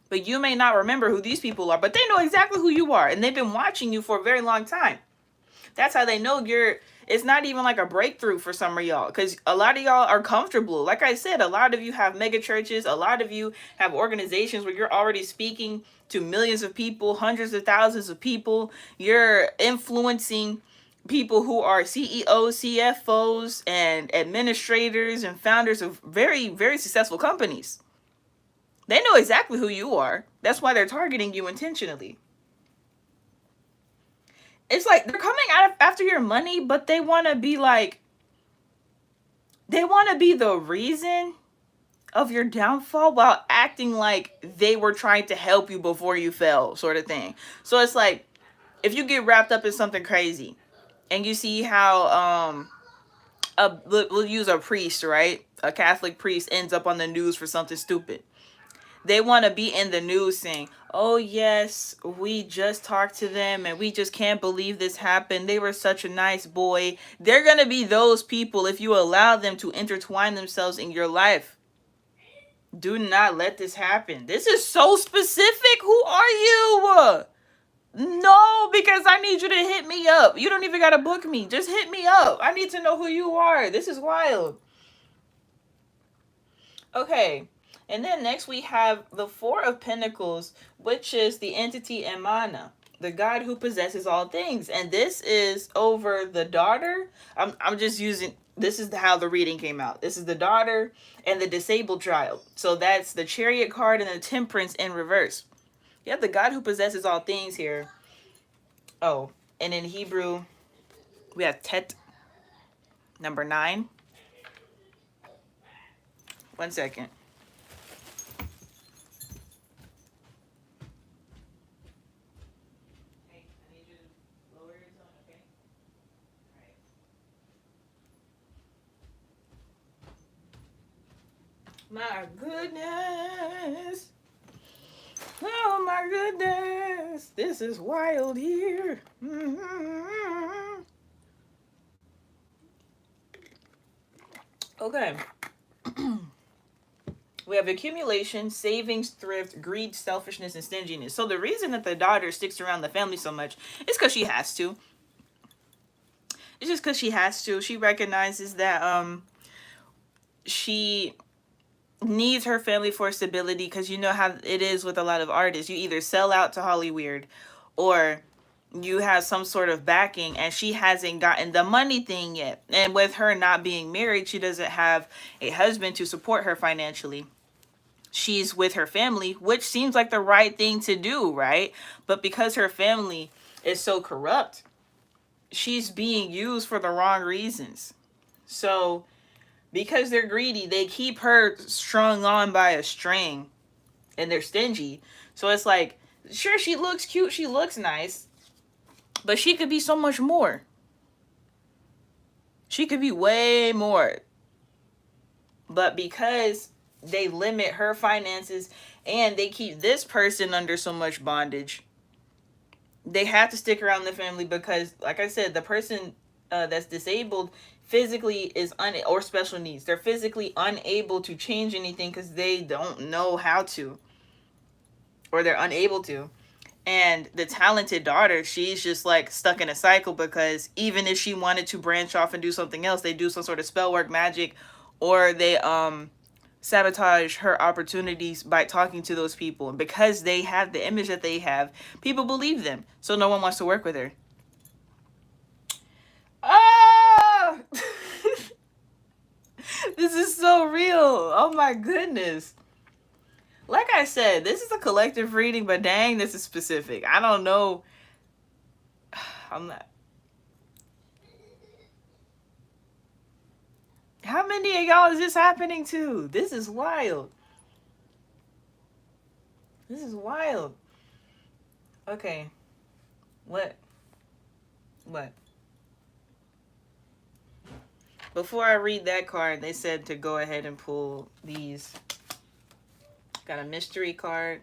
But you may not remember who these people are. But they know exactly who you are. And they've been watching you for a very long time. That's how they know it's not even like a breakthrough for some of y'all. Because a lot of y'all are comfortable. Like I said, a lot of you have mega churches. A lot of you have organizations where you're already speaking to millions of people, hundreds of thousands of people. You're influencing people who are CEOs, CFOs, and administrators and founders of very, very successful companies. They know exactly who you are. That's why they're targeting you intentionally. It's like they're coming after your money, but they want to be like, they want to be the reason of your downfall while acting like they were trying to help you before you fell, sort of thing. So it's like, if you get wrapped up in something crazy and you see how we'll use a priest, right? A Catholic priest ends up on the news for something stupid. They want to be in the news saying, oh yes, we just talked to them and we just can't believe this happened. They were such a nice boy. They're going to be those people if you allow them to intertwine themselves in your life. Do not let this happen. This is so specific. Who are you? No, because I need you to hit me up. You don't even got to book me. Just hit me up. I need to know who you are. This is wild. Okay. And then next we have the Four of Pentacles, which is the entity Emana, the God who possesses all things. And this is over the daughter. I'm just using, this is how the reading came out. This is the daughter and the disabled child. So that's the Chariot card and the Temperance in reverse. You have the God who possesses all things here. Oh, and in Hebrew, we have Tet, number 9. 1 second. My goodness. Oh my goodness. This is wild here. Okay. We have accumulation, savings, thrift, greed, selfishness, and stinginess. So the reason that the daughter sticks around the family so much is because she has to. It's just because she has to. She recognizes that she needs her family for stability, because you know how it is with a lot of artists. You either sell out to Hollywood or you have some sort of backing, and she hasn't gotten the money thing yet. And with her not being married, she doesn't have a husband to support her financially. She's with her family, which seems like the right thing to do, right? But because her family is so corrupt, she's being used for the wrong reasons. So because they're greedy, they keep her strung on by a string, and they're stingy. So it's like, sure, she looks cute, she looks nice, but she could be so much more. She could be way more. But because they limit her finances and they keep this person under so much bondage, they have to stick around the family because, like I said, the person that's disabled physically is or special needs. They're physically unable to change anything because they don't know how to, or they're unable to. And the talented daughter, she's just like stuck in a cycle because even if she wanted to branch off and do something else, they do some sort of spell work, magic, or they sabotage her opportunities by talking to those people. And because they have the image that they have, people believe them. So no one wants to work with her. Ah! This is so real. Oh my goodness. Like I said, this is a collective reading, but dang, this is specific. I don't know. I'm not. How many of y'all is this happening to? This is wild. This is wild. Okay. What? Before I read that card, they said to go ahead and pull these. Got a mystery card.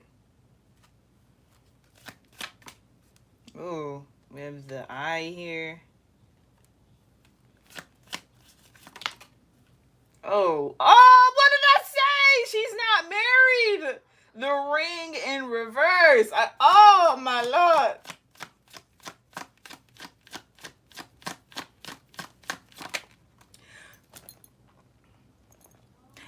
Ooh, we have the eye here. Oh, what did I say? She's not married. The ring in reverse. Oh my Lord.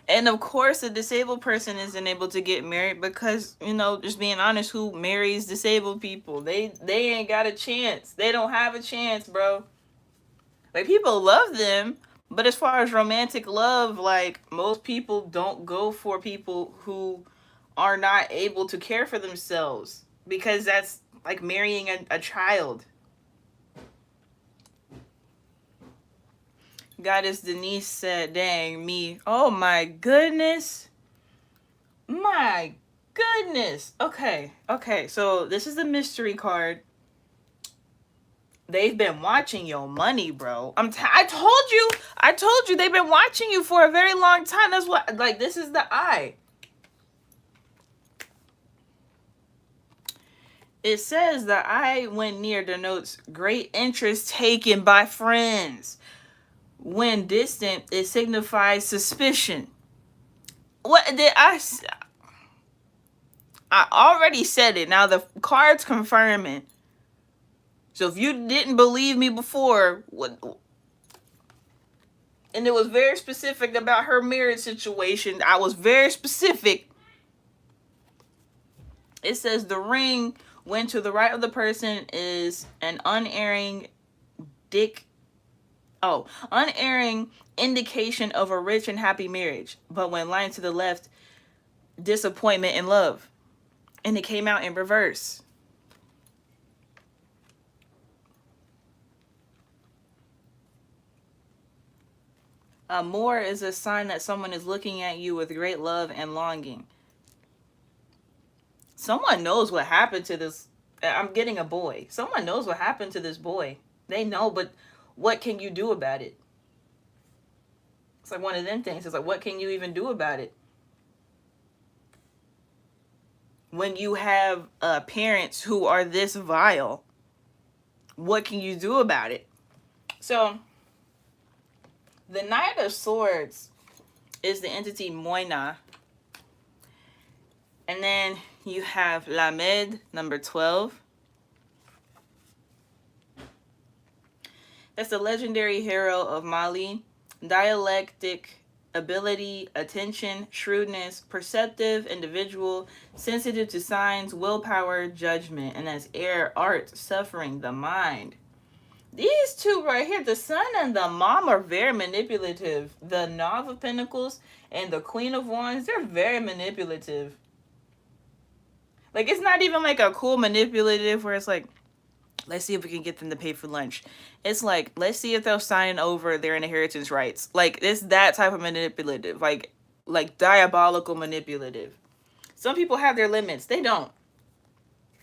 And of course, a disabled person isn't able to get married because, just being honest, who marries disabled people? They ain't got a chance. They don't have a chance, bro. Like, people love them, but as far as romantic love, like, most people don't go for people who are not able to care for themselves because that's like marrying a child. Goddess Denise said, dang, me. Oh my goodness. My goodness. Okay. So this is the mystery card. They've been watching your money, bro. I told you they've been watching you for a very long time. That's what, like, this is the eye. It says the eye when near denotes great interest taken by friends. When distant, it signifies suspicion. What did I already said it. Now the card's confirming. So if you didn't believe me before, and it was very specific about her marriage situation, I was very specific. It says the ring, when to the right of the person, is an unerring unerring indication of a rich and happy marriage. But when lying to the left, disappointment in love. And it came out in reverse. More is a sign that someone is looking at you with great love and longing. Someone knows what happened to this. I'm getting a boy. Someone knows what happened to this boy. They know, but what can you do about it? It's like one of them things. It's like, what can you even do about it? When you have parents who are this vile, what can you do about it? So, the Knight of Swords is the entity Moina. And then you have Lamed, number 12. That's the legendary hero of Mali. Dialectic ability, attention, shrewdness, perceptive individual, sensitive to signs, willpower, judgment. And that's air, art, suffering, the mind. These two right here, the sun and the mom, are very manipulative. The Knave of Pentacles and the Queen of Wands, they're very manipulative. Like, it's not even like a cool manipulative where it's like, Let's see if we can get them to pay for lunch. It's like, let's see if they'll sign over their inheritance rights. Like, it's that type of manipulative, like diabolical manipulative. Some people have their limits. They don't.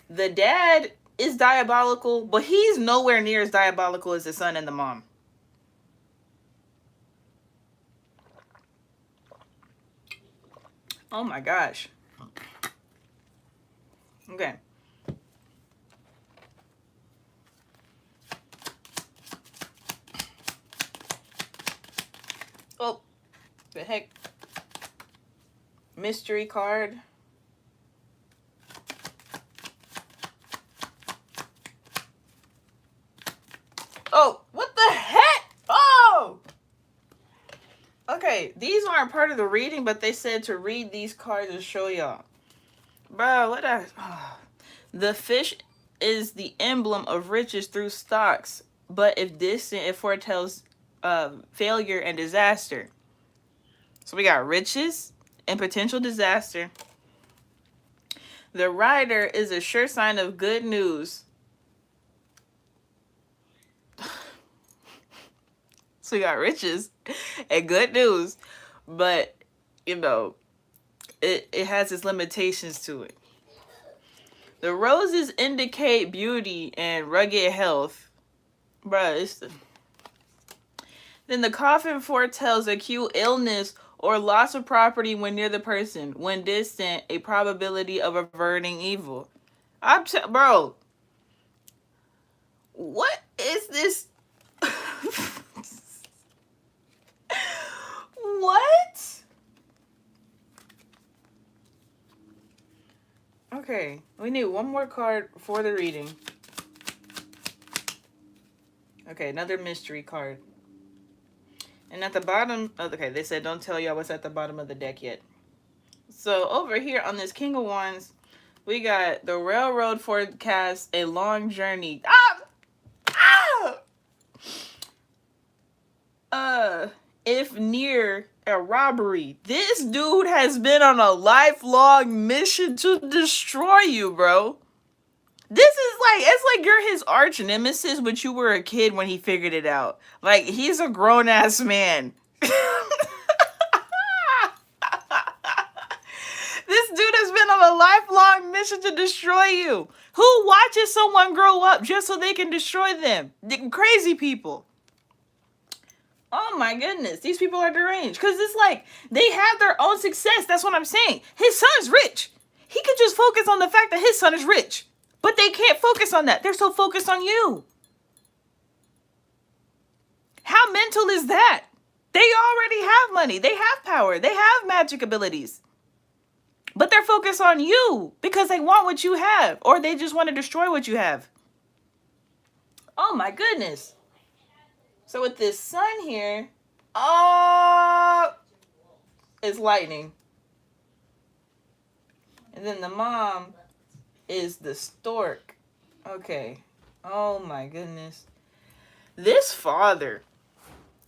The dad is diabolical, but he's nowhere near as diabolical as the son and the mom. Oh my gosh. Okay. Oh, the heck. Mystery card. Oh, what the heck? Oh! Okay, these aren't part of the reading, but they said to read these cards and show y'all. Bro, what a... Oh. The fish is the emblem of riches through stocks, but if distant, it foretells failure and disaster. So we got riches and potential disaster. The rider is a sure sign of good news. So we got riches and good news, but you know, it has its limitations to it. The roses indicate beauty and rugged health. Bruh, then the coffin foretells acute illness or loss of property when near the person. When distant, a probability of averting evil. Bro, what is this? What? Okay, we need one more card for the reading. Okay, another mystery card. And at the bottom, okay, they said don't tell y'all what's at the bottom of the deck yet. So over here on this King of Wands, we got the railroad forecast a long journey. If near a robbery. This dude has been on a lifelong mission to destroy you, bro. This is like, it's like you're his arch nemesis, but you were a kid when he figured it out. Like, he's a grown-ass man. This dude has been on a lifelong mission to destroy you. Who watches someone grow up just so they can destroy them? Crazy people. Oh my goodness, these people are deranged. Because it's like, they have their own success. That's what I'm saying. His son's rich. He could just focus on the fact that his son is rich. But they can't focus on that. They're so focused on you. How mental is that? They already have money. They have power. They have magic abilities. But they're focused on you because they want what you have. Or they just want to destroy what you have. Oh my goodness. So with this sun here, it's lightning. And then the mom is the stork. Okay. Oh my goodness. This father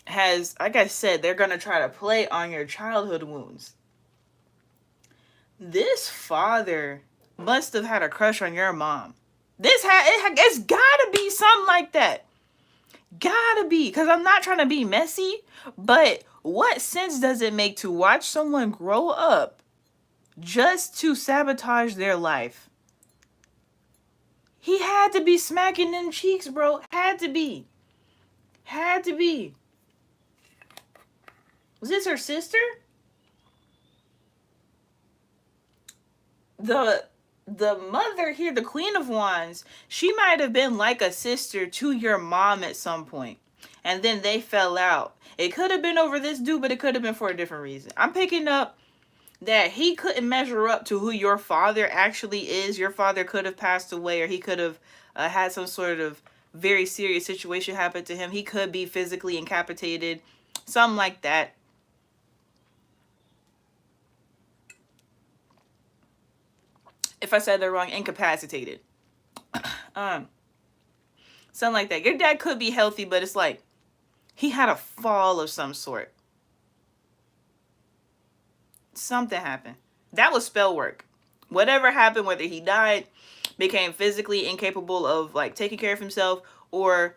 has, like I said, they're going to try to play on your childhood wounds. This father must have had a crush on your mom. It's gotta be something like that. Gotta be, because I'm not trying to be messy, but what sense does it make to watch someone grow up just to sabotage their life? He had to be smacking them cheeks, bro. Had to be. Had to be. Was this her sister? The mother here, the Queen of Wands, she might have been like a sister to your mom at some point. And then they fell out. It could have been over this dude, but it could have been for a different reason. I'm picking up that he couldn't measure up to who your father actually is. Your father could have passed away, or he could have had some sort of very serious situation happen to him. He could be physically incapacitated. Something like that. If I said that wrong, incapacitated. Something like that. Your dad could be healthy, but it's like he had a fall of some sort. Something happened. That was spell work. whatever happened, whether he died, became physically incapable of like taking care of himself, or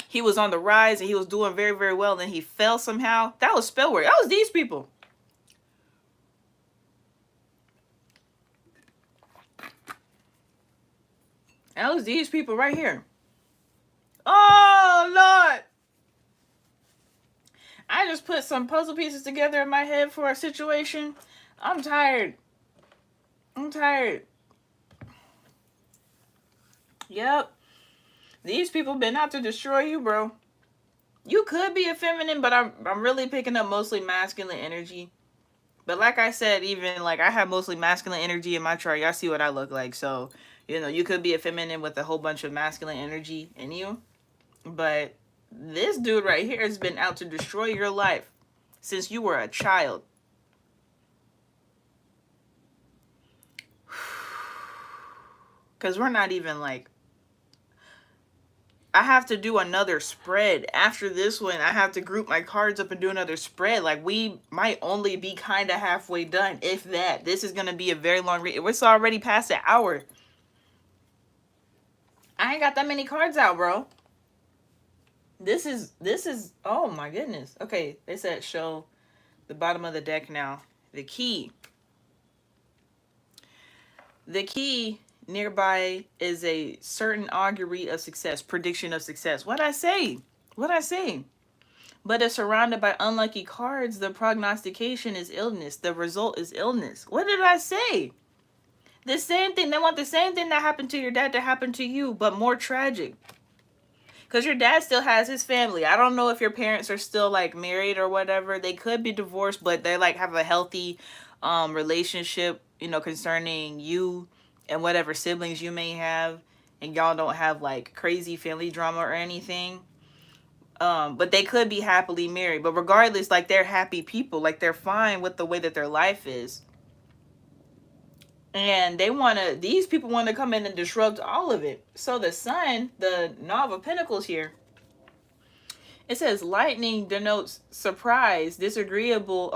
he was on the rise and he was doing very, very well, and then he fell somehow. That was spell work. That was these people. That was these people right here. Oh, Lord. I just put some puzzle pieces together in my head for a situation. I'm tired. I'm tired. Yep. These people been out to destroy you, bro. You could be a feminine, but I'm really picking up mostly masculine energy. But like I said, even like I have mostly masculine energy in my chart. Y'all see what I look like. So, you know, you could be a feminine with a whole bunch of masculine energy in you. But this dude right here has been out to destroy your life since you were a child. Because we're not even like... I have to do another spread. After this one, I have to group my cards up and do another spread. Like, we might only be kind of halfway done, if that. This is going to be a very long read. It's already past an hour. I ain't got that many cards out, bro. This is, oh my goodness. Okay, they said show the bottom of the deck now. The key. The key nearby is a certain augury of success, prediction of success. What'd I say? What'd I say? But if surrounded by unlucky cards, the prognostication is illness. The result is illness. What did I say? The same thing. They want the same thing that happened to your dad to happen to you, but more tragic. Because your dad still has his family. I don't know if your parents are still like married or whatever. They could be divorced, but they like have a healthy relationship, you know, concerning you and whatever siblings you may have. And y'all don't have like crazy family drama or anything. But they could be happily married. But regardless, like they're happy people. Like they're fine with the way that their life is. And they want to, these people want to come in and disrupt all of it. So the sun, the Knave of Pentacles here, it says lightning denotes surprise, disagreeable,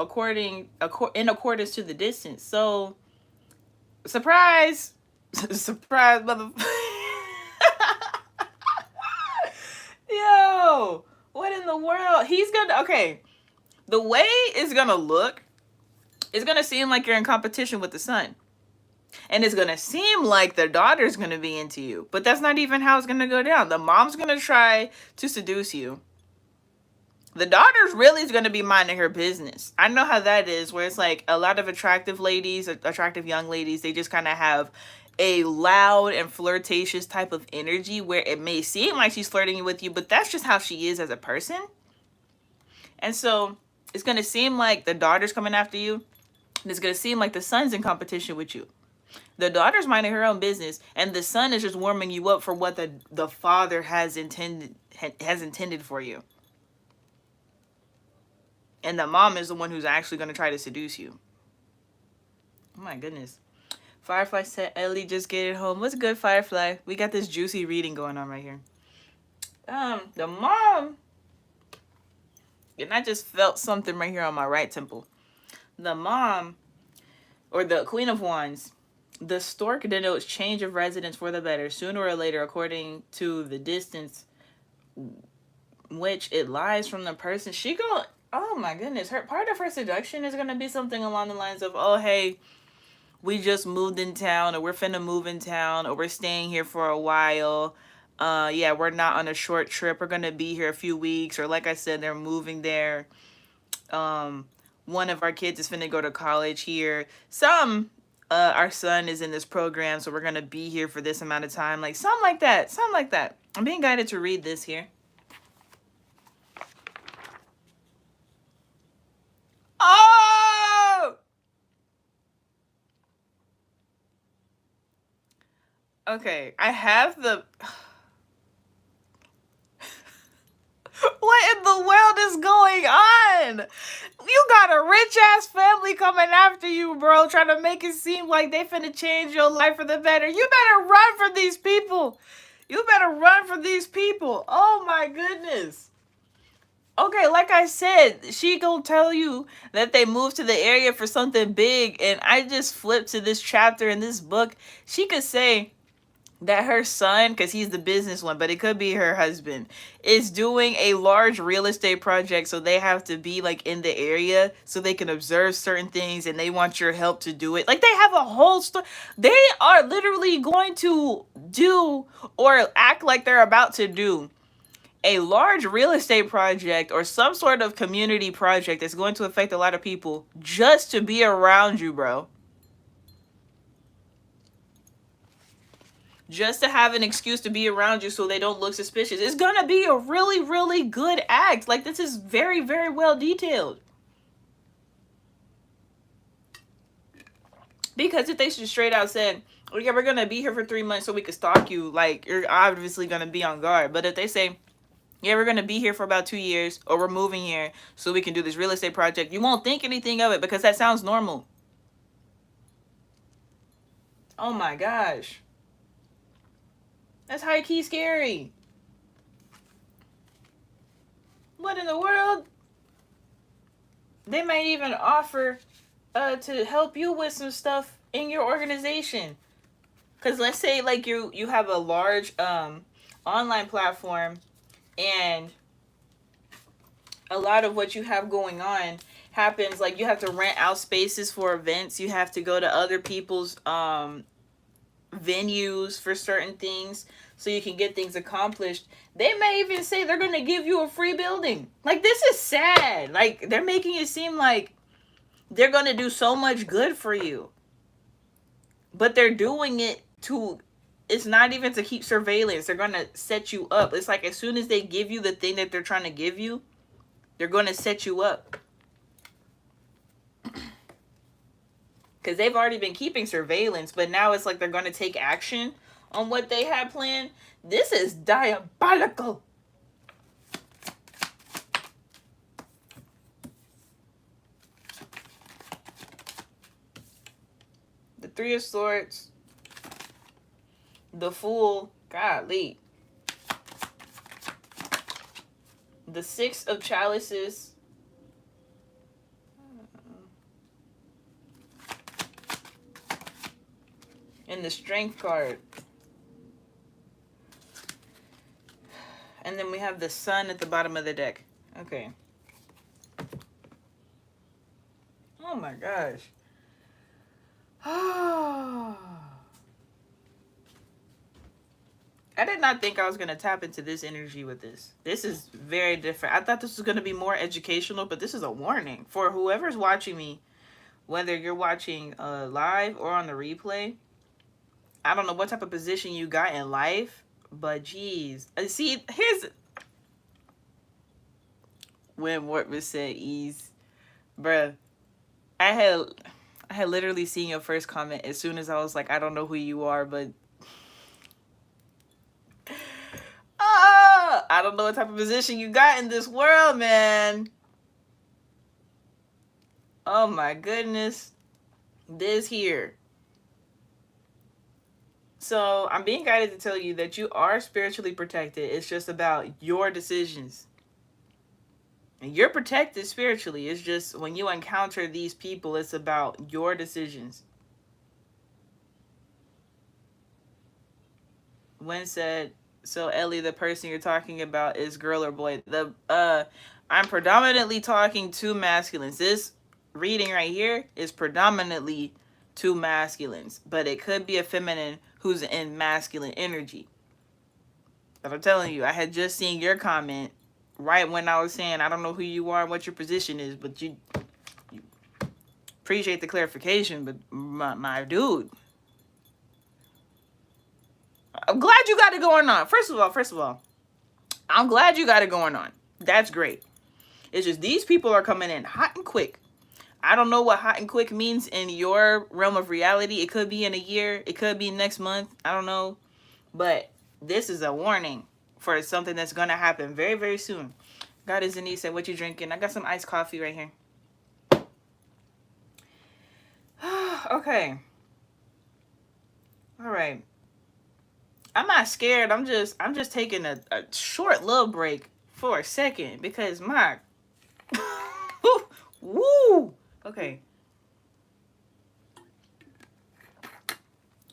in accordance to the distance. So, surprise, surprise, mother. Yo, what in the world? He's gonna, okay, the way it's gonna look, it's gonna seem like you're in competition with the sun. And it's going to seem like the daughter's going to be into you. But that's not even how it's going to go down. The mom's going to try to seduce you. The daughter's really is going to be minding her business. I know how that is, where it's like a lot of attractive ladies, attractive young ladies, they just kind of have a loud and flirtatious type of energy where it may seem like she's flirting with you, but that's just how she is as a person. And so it's going to seem like the daughter's coming after you. And it's going to seem like the son's in competition with you. The daughter's minding her own business, and the son is just warming you up for what the father has intended for you. And the mom is the one who's actually going to try to seduce you. Oh my goodness. Firefly said, Ellie, just get it home. What's good, Firefly? We got this juicy reading going on right here. The mom, and I just felt something right here on my right temple. The mom, or the Queen of Wands, the stork denotes change of residence for the better, sooner or later, according to the distance which it lies from the person. She go, oh my goodness, her part of her seduction is gonna be something along the lines of, oh hey, we just moved in town, or we're finna move in town, or we're staying here for a while. Yeah, we're not on a short trip. We're gonna be here a few weeks, or like I said, they're moving there. One of our kids is finna go to college here. Our son is in this program, so we're going to be here for this amount of time. Like, something like that. Something like that. I'm being guided to read this here. Oh! Okay, I have the... What in the world is going on? You got a rich-ass family coming after you, bro, trying to make it seem like they finna change your life for the better. You better run from these people. You better run from these people. Oh, my goodness. Okay, like I said, she gonna tell you that they moved to the area for something big, and I just flipped to this chapter in this book. She could say that her son, because he's the business one, but it could be her husband, is doing a large real estate project, so they have to be like in the area so they can observe certain things, and they want your help to do it. Like they have a whole story. They are literally going to do or act like they're about to do a large real estate project or some sort of community project that's going to affect a lot of people just to be around you, bro. Just to have an excuse to be around you so they don't look suspicious. It's gonna be a really, really good act. Like, this is very, very well detailed. Because if they just straight out said, oh, yeah, we're gonna be here for 3 months so we can stalk you, like, you're obviously gonna be on guard. But if they say, yeah, we're gonna be here for about 2 years, or we're moving here so we can do this real estate project, you won't think anything of it because that sounds normal. Oh my gosh. That's high key scary. What in the world? They might even offer to help you with some stuff in your organization. Cause let's say like you have a large online platform, and a lot of what you have going on happens like you have to rent out spaces for events, you have to go to other people's venues for certain things so you can get things accomplished. They may even say they're going to give you a free building. Like, this is sad. Like, they're making it seem like they're going to do so much good for you, but they're doing it to, it's not even to keep surveillance. They're going to set you up. It's like as soon as they give you the thing that they're trying to give you, they're going to set you up. Because they've already been keeping surveillance, but now it's like they're going to take action on what they had planned. This is diabolical. The Three of Swords, the Fool, golly, the Six of Chalices, and the Strength card. And then we have the Sun at the bottom of the deck. Okay. Oh my gosh. I did not think I was going to tap into this energy with this. This is very different. I thought this was going to be more educational, but this is a warning for whoever's watching me, whether you're watching live or on the replay. I don't know what type of position you got in life, but geez. See, here's when Wortman said ease. Bruh, I had literally seen your first comment as soon as I was like, I don't know who you are, but I don't know what type of position you got in this world, man. Oh my goodness. This here. So I'm being guided to tell you that you are spiritually protected. It's just about your decisions. And you're protected spiritually. It's just when you encounter these people, it's about your decisions. When said, so Ellie, the person you're talking about is girl or boy? I'm predominantly talking to masculines. This reading right here is predominantly to masculines, but it could be a feminine who's in masculine energy. But I'm telling you, I had just seen your comment right when I was saying, I don't know who you are and what your position is, but you appreciate the clarification, but my dude, I'm glad you got it going on. First of all, I'm glad you got it going on. That's great. It's just these people are coming in hot and quick. I don't know what hot and quick means in your realm of reality. It could be in a year. It could be next month. I don't know. But this is a warning for something that's going to happen very, very soon. God is Denise said, what you drinking? I got some iced coffee right here. Okay. All right. I'm not scared. I'm just taking a short little break for a second because my woo. Okay.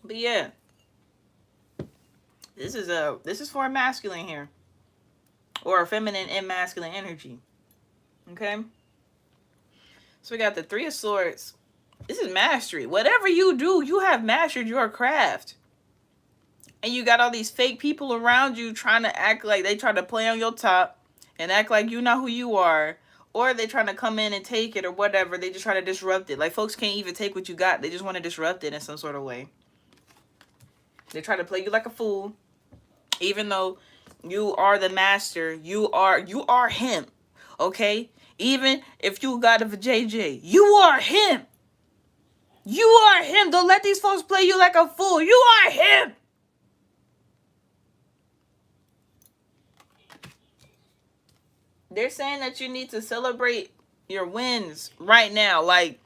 But yeah, this is for a masculine here, or a feminine and masculine energy. Okay. So we got the Three of Swords. This is mastery. Whatever you do, you have mastered your craft. And you got all these fake people around you trying to act like they try to play on your top and act like you know who you are. Or they trying to come in and take it or whatever. They just try to disrupt it. Like folks can't even take what you got. They just want to disrupt it in some sort of way. They try to play you like a fool. Even though you are the master. You are him. Okay? Even if you got a JJ, you are him. You are him. Don't let these folks play you like a fool. You are him. They're saying that you need to celebrate your wins right now. Like,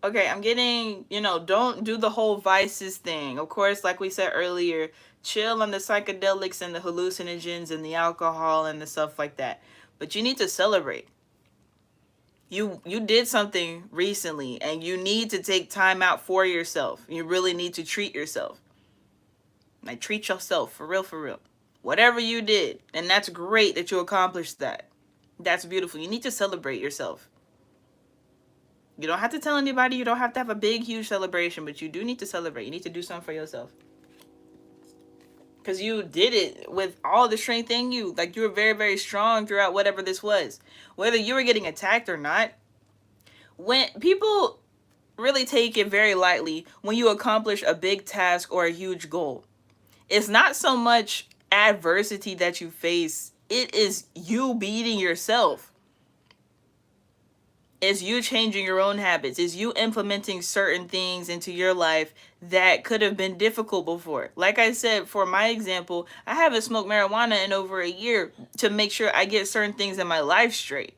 okay, I'm getting, don't do the whole vices thing. Of course, like we said earlier, chill on the psychedelics and the hallucinogens and the alcohol and the stuff like that. But you need to celebrate. You did something recently and you need to take time out for yourself. You really need to treat yourself. Like, treat yourself, for real, for real. Whatever you did, and that's great that you accomplished that. That's beautiful. You need to celebrate yourself. You don't have to tell anybody. You don't have to have a big, huge celebration, but you do need to celebrate. You need to do something for yourself. Because you did it with all the strength in you. Like, you were very, very strong throughout whatever this was. Whether you were getting attacked or not. When people really take it very lightly when you accomplish a big task or a huge goal. It's not so much adversity that you face. It is you beating yourself. It's you changing your own habits. It's you implementing certain things into your life that could have been difficult before. Like I said, for my example, I haven't smoked marijuana in over a year to make sure I get certain things in my life straight.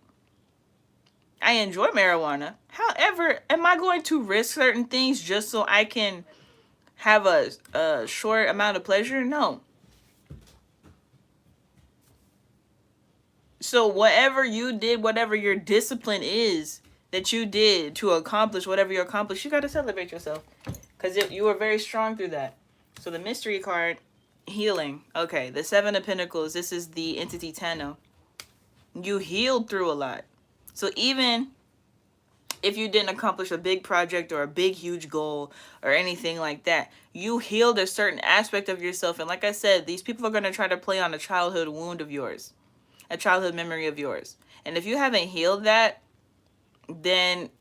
I enjoy marijuana. However, am I going to risk certain things just so I can have a short amount of pleasure? No. So whatever you did, whatever your discipline is that you did to accomplish whatever you accomplished, you got to celebrate yourself. Because you were very strong through that. So the mystery card, healing. Okay, the Seven of Pentacles. This is the entity Tano. You healed through a lot. So even if you didn't accomplish a big project or a big, huge goal or anything like that, you healed a certain aspect of yourself. And like I said, these people are going to try to play on a childhood wound of yours. A childhood memory of yours. And if you haven't healed that, then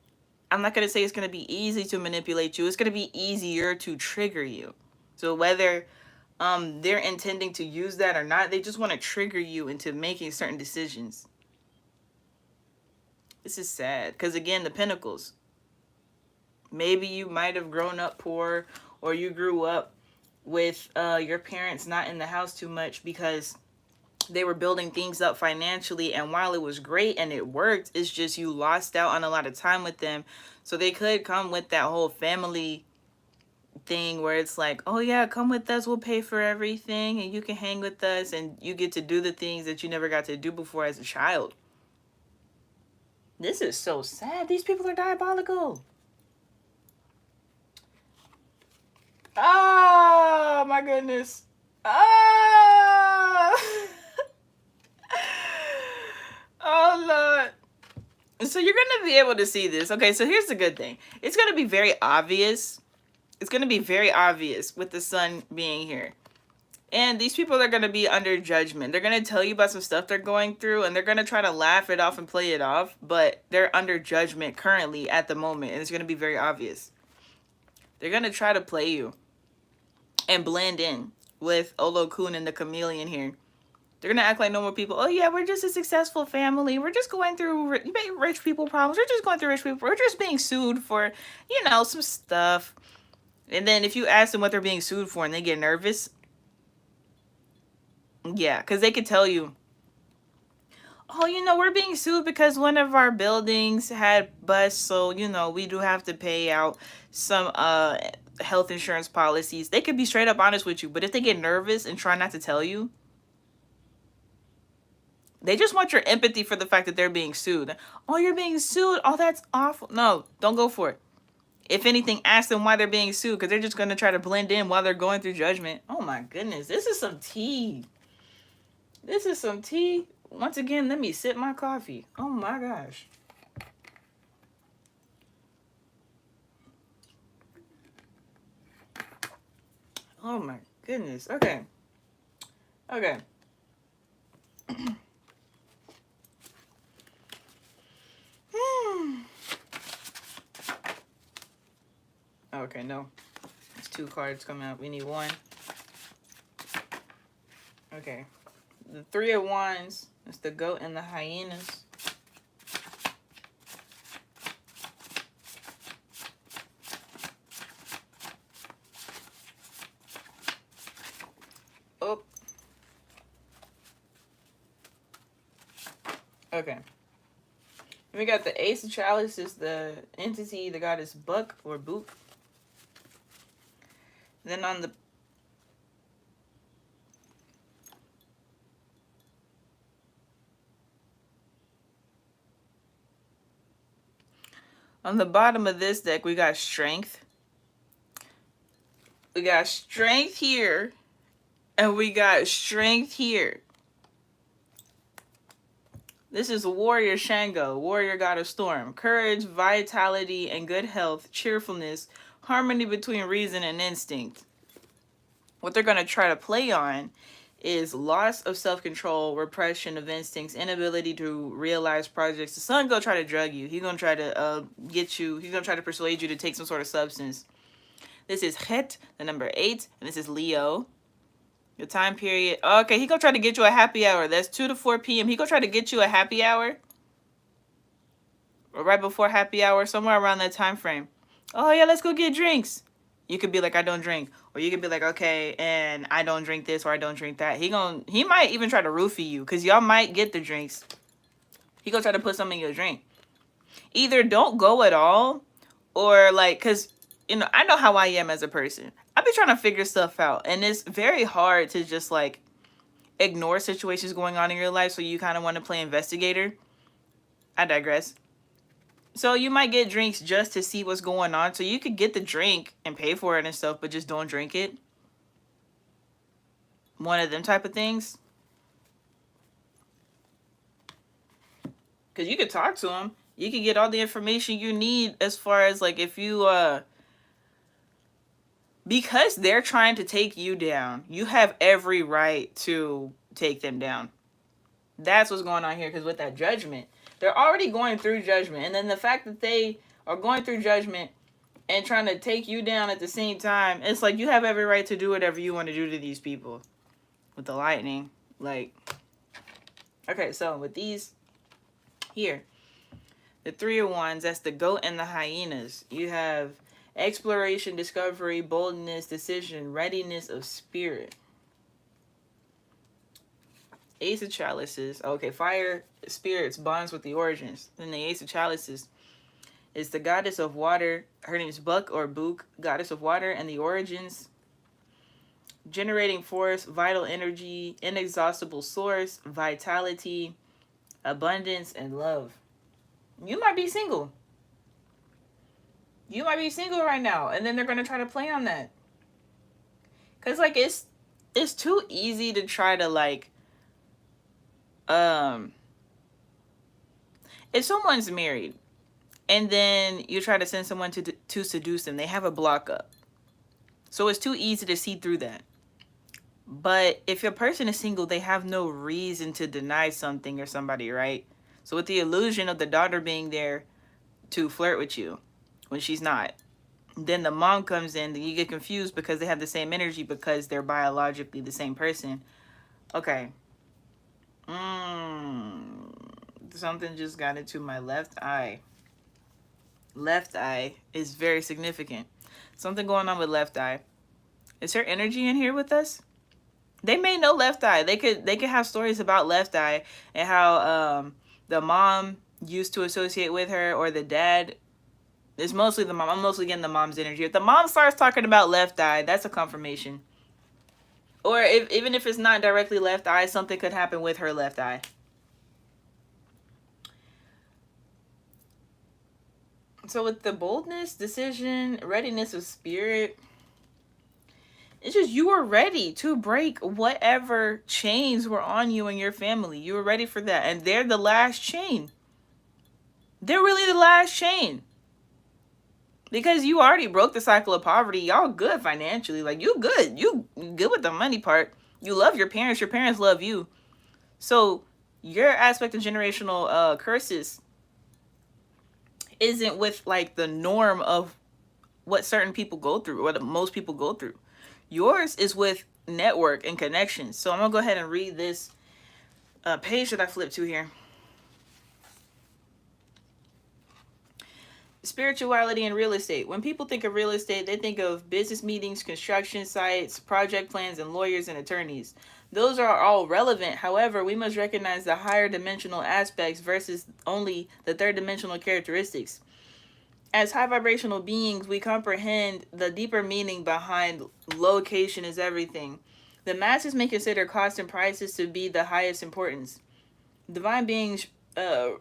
I'm not going to say it's going to be easy to manipulate you. It's going to be easier to trigger you. So whether they're intending to use that or not, they just want to trigger you into making certain decisions. This is sad. Because again, the Pentacles. Maybe you might have grown up poor, or you grew up with your parents not in the house too much because they were building things up financially, and while it was great and it worked, it's just you lost out on a lot of time with them. So they could come with that whole family thing where it's like, oh yeah, come with us, we'll pay for everything and you can hang with us and you get to do the things that you never got to do before as a child. This is so sad. These people are diabolical. Oh my goodness. Oh oh Lord. So you're going to be able to see this. Okay, so here's the good thing. It's going to be very obvious. It's going to be very obvious with the sun being here. And these people are going to be under judgment. They're going to tell you about some stuff they're going through, and they're going to try to laugh it off and play it off. But they're under judgment currently at the moment, and it's going to be very obvious. They're going to try to play you and blend in with Olo Kun and the chameleon here. They're going to act like normal people. Oh, yeah, we're just a successful family. We're just going through rich people problems. We're just going through rich people. We're just being sued for, some stuff. And then if you ask them what they're being sued for and they get nervous, yeah, because they could tell you, oh, we're being sued because one of our buildings had bust. So, we do have to pay out some health insurance policies. They could be straight up honest with you. But if they get nervous and try not to tell you, They just want your empathy for the fact that they're being sued. Oh, you're being sued. Oh, that's awful. No, don't go for it. If anything, ask them why they're being sued, because they're just going to try to blend in while they're going through judgment. Oh my goodness. This is some tea. This is some tea. Once again, let me sip my coffee. Oh my gosh. Oh my goodness. Okay. Okay. Okay, no. There's 2 cards coming out. We need 1. Okay. The 3 of Wands. It's the goat and the hyenas. Oh. Okay. We got the Ace of Chalices, the entity, the goddess Buck or Book. Then on the bottom of this deck, we got Strength. We got Strength here, and we got Strength here. This is Warrior Shango, Warrior God of Storm. Courage, vitality, and good health, cheerfulness, harmony between reason and instinct. What they're going to try to play on is loss of self-control, repression of instincts, inability to realize projects. The sun gonna try to drug you. He's gonna try to get you. He's gonna try to persuade you to take some sort of substance. This is Het, the number 8, and this is Leo. The time period. Okay, he gonna try to get you a happy hour. That's 2 to 4 p.m. He gonna try to get you a happy hour, or right before happy hour, somewhere around that time frame. Oh yeah, let's go get drinks. You could be like, I don't drink. Or you could be like, okay, and I don't drink this or I don't drink that. He might even try to roofie you, because y'all might get the drinks. He gonna try to put something in your drink. Either don't go at all, or like, because, you know, I know how I am as a person. I be trying to figure stuff out. And it's very hard to just like ignore situations going on in your life, so you kind of want to play investigator. I digress. So you might get drinks just to see what's going on. So you could get the drink and pay for it and stuff, but just don't drink it. One of them type of things. Because you could talk to him. You can get all the information you need as far as like if you, because they're trying to take you down, you have every right to take them down. That's what's going on here. Because with that judgment, they're already going through judgment. And then the fact that they are going through judgment and trying to take you down at the same time, it's like you have every right to do whatever you want to do to these people. With the lightning. Like, okay, so with these here, the 3 of Wands, that's the goat and the hyenas. You have exploration, discovery, boldness, decision, readiness of spirit. Ace of Chalices. Okay, fire spirits bonds with the origins. Then the Ace of Chalices is the goddess of water. Her name is Buck or Book, goddess of water and the origins. Generating force, vital energy, inexhaustible source, vitality, abundance, and love. You might be single. You might be single right now, and then they're going to try to play on that. Because, like, it's too easy to try to, like, if someone's married and then you try to send someone to seduce them, they have a block up. So it's too easy to see through that. But if your person is single, they have no reason to deny something or somebody, right? So with the illusion of the daughter being there to flirt with you when she's not, then the mom comes in, then you get confused because they have the same energy because they're biologically the same person. Okay. Something just got into my left eye. Left eye is very significant. Something going on with left eye. Is there energy in here with us? They may know left eye. They could have stories about left eye and how the mom used to associate with her, or the dad. It's mostly the mom. I'm mostly getting the mom's energy. If the mom starts talking about left eye, that's a confirmation. Or even if it's not directly left eye, something could happen with her left eye. So with the boldness, decision, readiness of spirit, it's just you were ready to break whatever chains were on you and your family. You were ready for that. And they're the last chain. They're really the last chain. Because you already broke the cycle of poverty. Y'all good financially. Like, you good. You good with the money part. You love your parents. Your parents love you. So your aspect of generational curses isn't with like the norm of what certain people go through, what most people go through. Yours is with network and connections. So I'm gonna go ahead and read this page that I flipped to here. Spirituality and real estate. When people think of real estate, they think of business meetings, construction sites, project plans, and lawyers and attorneys. Those are all relevant. However, we must recognize the higher dimensional aspects versus only the third dimensional characteristics. As high vibrational beings, we comprehend the deeper meaning behind location is everything. The masses may consider cost and prices to be the highest importance. Divine beings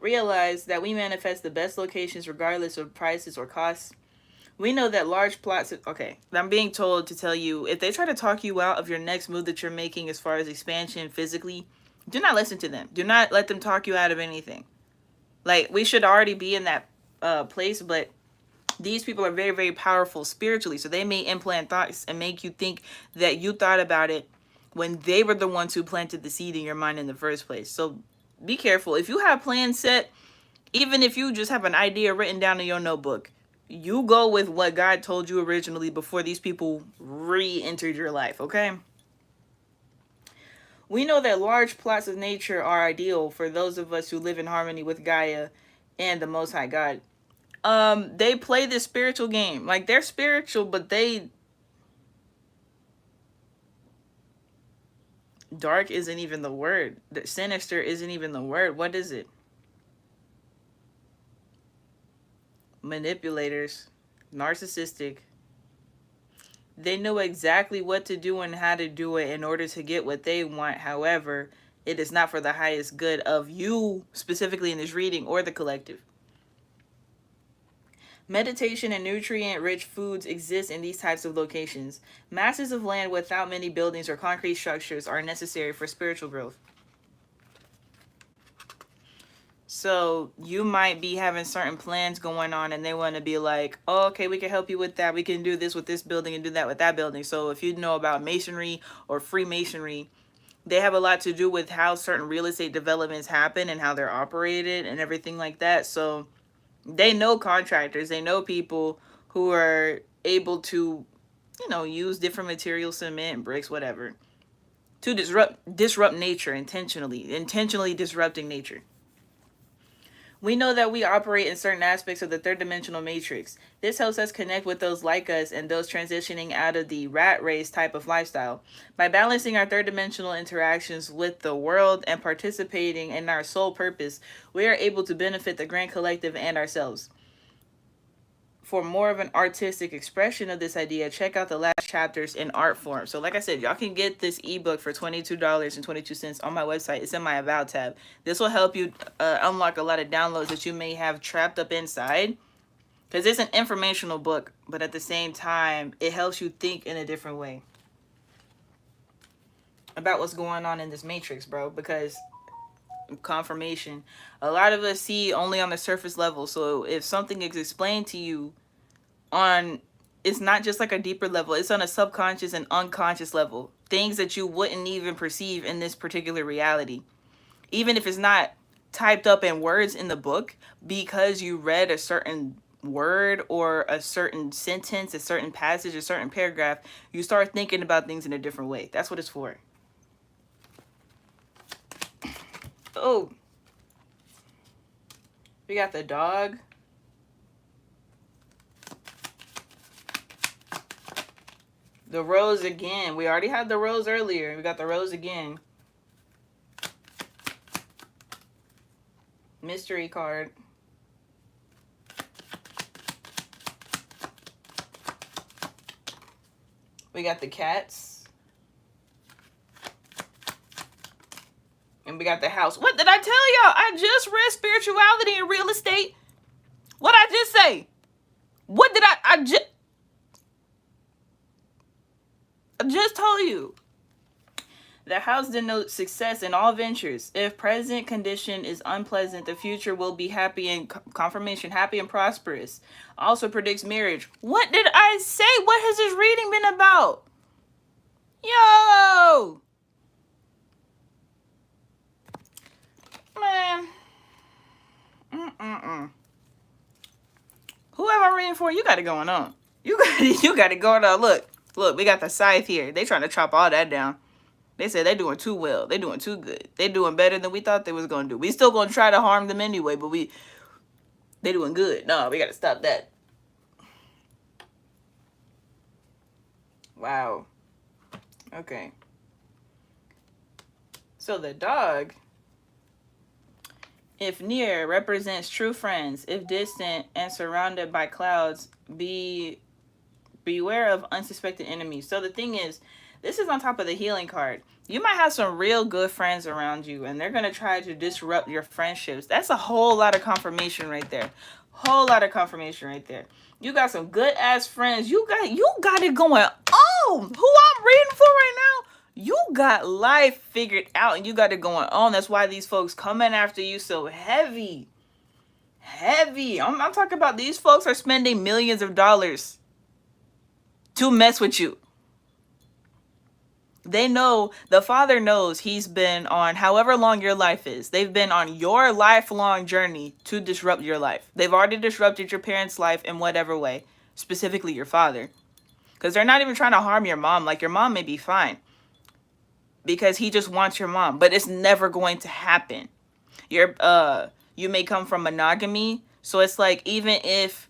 realize that we manifest the best locations regardless of prices or costs. We know that large plots of, okay, I'm being told to tell you, if they try to talk you out of your next move that you're making as far as expansion physically, do not listen to them. Do not let them talk you out of anything. Like, we should already be in that place, but these people are very, very powerful spiritually. So they may implant thoughts and make you think that you thought about it when they were the ones who planted the seed in your mind in the first place. So be careful. If you have plans set, even if you just have an idea written down in your notebook, you go with what God told you originally before these people re-entered your life, okay? We know that large plots of nature are ideal for those of us who live in harmony with Gaia and the Most High God. They play this spiritual game. Like, they're spiritual, but dark isn't even the word. Sinister isn't even the word. What is it? Manipulators. Narcissistic. They know exactly what to do and how to do it in order to get what they want. However, it is not for the highest good of you, specifically in this reading, or the collective. Meditation and nutrient-rich foods exist in these types of locations. Masses of land without many buildings or concrete structures are necessary for spiritual growth. So you might be having certain plans going on and they want to be like, oh, okay, we can help you with that. We can do this with this building and do that with that building. So if you know about masonry or Freemasonry, they have a lot to do with how certain real estate developments happen and how they're operated and everything like that. So they know contractors, they know people who are able to, use different materials, cement, bricks, whatever, to disrupt nature intentionally disrupting nature. We know that we operate in certain aspects of the third dimensional matrix. This helps us connect with those like us and those transitioning out of the rat race type of lifestyle. By balancing our third dimensional interactions with the world and participating in our sole purpose, we are able to benefit the grand collective and ourselves. For more of an artistic expression of this idea, check out the last chapters in art form. So like I said, y'all can get this ebook for $22.22 on my website. It's in my About tab. This will help you unlock a lot of downloads that you may have trapped up inside. Because it's an informational book, but at the same time, it helps you think in a different way about what's going on in this matrix, bro. Because confirmation, a lot of us see only on the surface level. So if something is explained to you on, it's not just like a deeper level, it's on a subconscious and unconscious level, things that you wouldn't even perceive in this particular reality, even if it's not typed up in words in the book, because you read a certain word or a certain sentence, a certain passage, a certain paragraph, you start thinking about things in a different way. That's what it's for. Oh, we got the dog. The rose again. We already had the rose earlier. We got the rose again. Mystery card. We got the cats. And we got the house. What did I tell y'all? I just read spirituality and real estate. What I just say? What did I just told you. The house denotes success in all ventures. If present condition is unpleasant, the future will be happy and confirmation, happy and prosperous. Also predicts marriage. What did I say? What has this reading been about? Yo! Man. Who am I reading for? You got it going on. You got it going on. Look, we got the scythe here. They trying to chop all that down. They said they doing too well. They doing too good. They doing better than we thought they was gonna do. We still gonna try to harm them anyway, but they doing good. No, we gotta stop that. Wow. Okay. So the dog, if near, represents true friends. If distant and surrounded by clouds, beware of unsuspected enemies. So the thing is, this is on top of the healing card. You might have some real good friends around you, and they're going to try to disrupt your friendships. That's a whole lot of confirmation right there. Whole lot of confirmation right there. You got some good-ass friends. You got it going on. Who I'm reading for right now, you got life figured out, and you got it going on. That's why these folks coming after you so heavy. Heavy. I'm talking about these folks are spending millions of dollars to mess with you. They know, the father knows he's been on however long your life is. They've been on your lifelong journey to disrupt your life. They've already disrupted your parents' life in whatever way, specifically your father. Because they're not even trying to harm your mom. Like, your mom may be fine because he just wants your mom, but it's never going to happen. You may come from monogamy, so it's like, even if,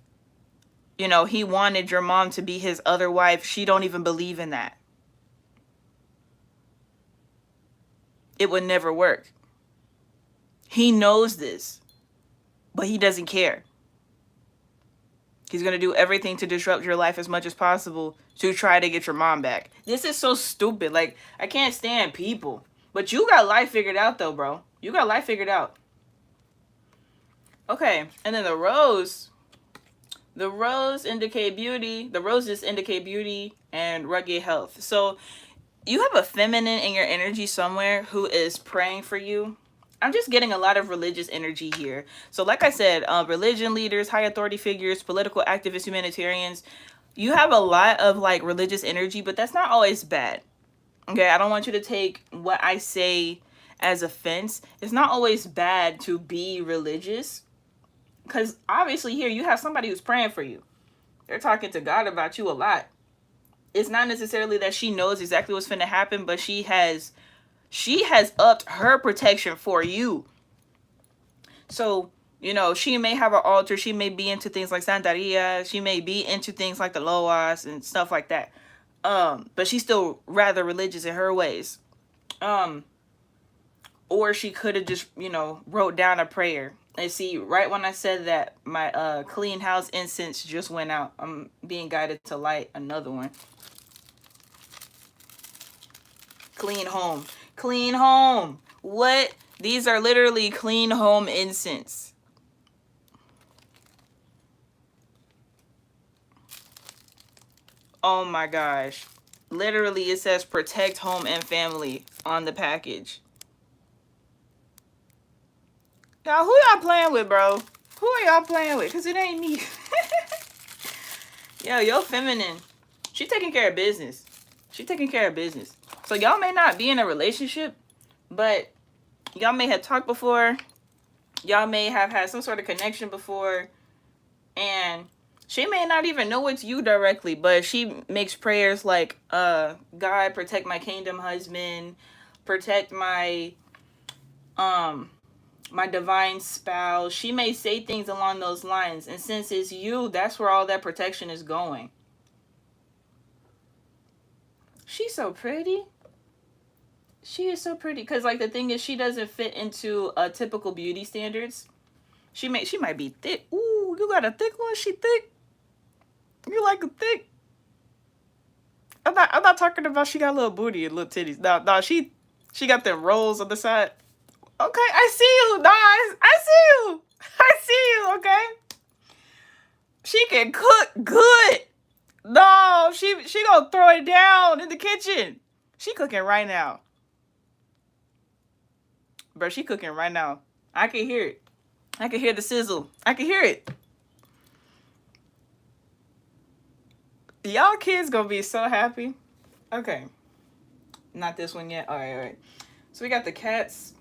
you know, he wanted your mom to be his other wife, she don't even believe in that. It would never work. He knows this, but he doesn't care. He's going to do everything to disrupt your life as much as possible to try to get your mom back. This is so stupid. Like, I can't stand people. But you got life figured out, though, bro. You got life figured out. Okay, and then the rose. The rose indicate beauty. The roses indicate beauty and rugged health. So you have a feminine in your energy somewhere who is praying for you. I'm just getting a lot of religious energy here. So like I said, religion leaders, high authority figures, political activists, humanitarians, you have a lot of like religious energy, but that's not always bad. Okay, I don't want you to take what I say as offense. It's not always bad to be religious, because obviously here you have somebody who's praying for you. They're talking to God about you a lot. It's not necessarily that she knows exactly what's finna happen, but she has upped her protection for you. So, you know, she may have an altar. She may be into things like Santeria. She may be into things like the Loas and stuff like that. But she's still rather religious in her ways. Or she could have just, you know, wrote down a prayer. And see, right when I said that, my clean house incense just went out. I'm being guided to light another one. Clean home. Clean home. What? These are literally clean home incense. Oh my gosh. Literally, it says protect home and family on the package. Y'all, who y'all playing with, bro? Who are y'all playing with? Because it ain't me. Yo, you're feminine. She taking care of business. She taking care of business. So y'all may not be in a relationship, but y'all may have talked before. Y'all may have had some sort of connection before. And she may not even know it's you directly, but she makes prayers like, God, protect my kingdom husband. Protect my divine spouse. She may say things along those lines. And since it's you, that's where all that protection is going. She's so pretty. She is so pretty. Because, like, the thing is, she doesn't fit into typical beauty standards. She might be thick. Ooh, you got a thick one? She thick? You like a thick? I'm not talking about she got a little booty and little titties. No, she got them rolls on the side. Okay, I see you. No, I see you. I see you, okay? She can cook Good. No, she gonna throw it down in the kitchen. She cooking right now. Bro, she cooking right now. I can hear it. I can hear the sizzle. I can hear it. Y'all kids gonna be so happy. Okay. Not this one yet. Alright, alright. So we got the cats.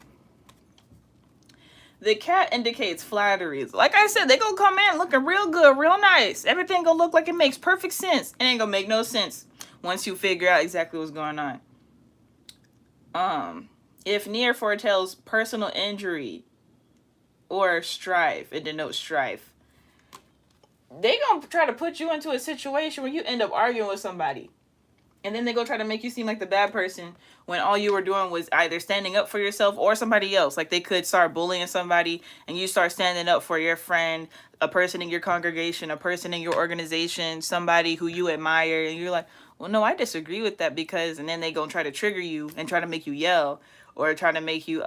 The cat indicates flatteries. Like I said, they gonna come in looking real good, real nice. Everything gonna look like it makes perfect sense. It ain't gonna make no sense once you figure out exactly what's going on. If near foretells personal injury or strife, it denotes strife. They gonna try to put you into a situation where you end up arguing with somebody. And then they go try to make you seem like the bad person when all you were doing was either standing up for yourself or somebody else. Like they could start bullying somebody and you start standing up for your friend, a person in your congregation, a person in your organization, somebody who you admire. And you're like, well, no, I disagree with that because, and then they go try to trigger you and try to make you yell or try to make you,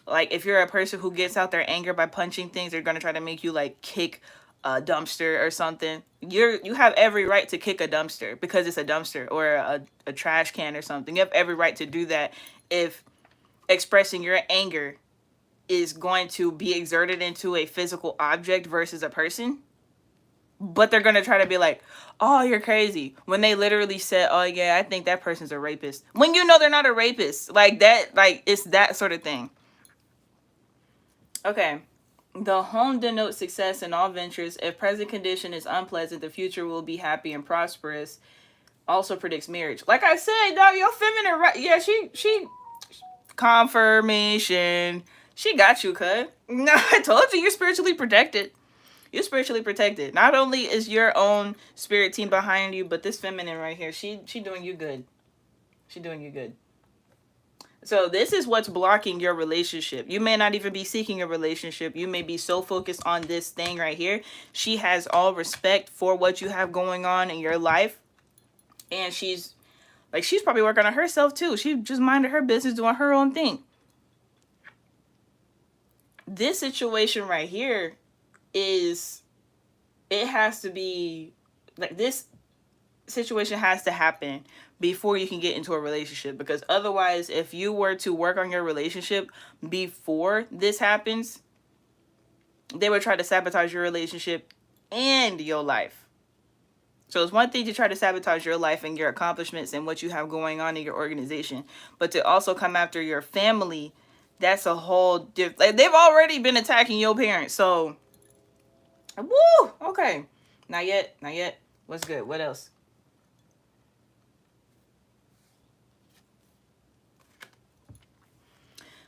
like if you're a person who gets out their anger by punching things, they're going to try to make you like kick a dumpster or something. You have every right to kick a dumpster because it's a dumpster or a trash can or something. You have every right to do that if expressing your anger is going to be exerted into a physical object versus a person. But they're going to try to be like, oh, you're crazy. When they literally said, oh, yeah, I think that person's a rapist. When you know they're not a rapist. Like that, like it's that sort of thing. Okay. The home denotes success in all ventures. If present condition is unpleasant, the future will be happy and prosperous. Also predicts marriage. Like I said, dog, your feminine, right? Yeah, she confirmation. She got you, cuz. No, I told you, you're spiritually protected. You're spiritually protected. Not only is your own spirit team behind you, but this feminine right here, she doing you good. She doing you good. So this is what's blocking your relationship. You may not even be seeking a relationship. You may be so focused on this thing right here. She has all respect for what you have going on in your life. And she's probably working on herself too. She just minded her business doing her own thing. This situation right here is, it has to be, like this situation has to happen before you can get into a relationship, because otherwise if you were to work on your relationship before this happens, they would try to sabotage your relationship and your life. So it's one thing to try to sabotage your life and your accomplishments and what you have going on in your organization, but to also come after your family, that's a whole different, like they've already been attacking your parents. So woo, okay, not yet. What's good? What else?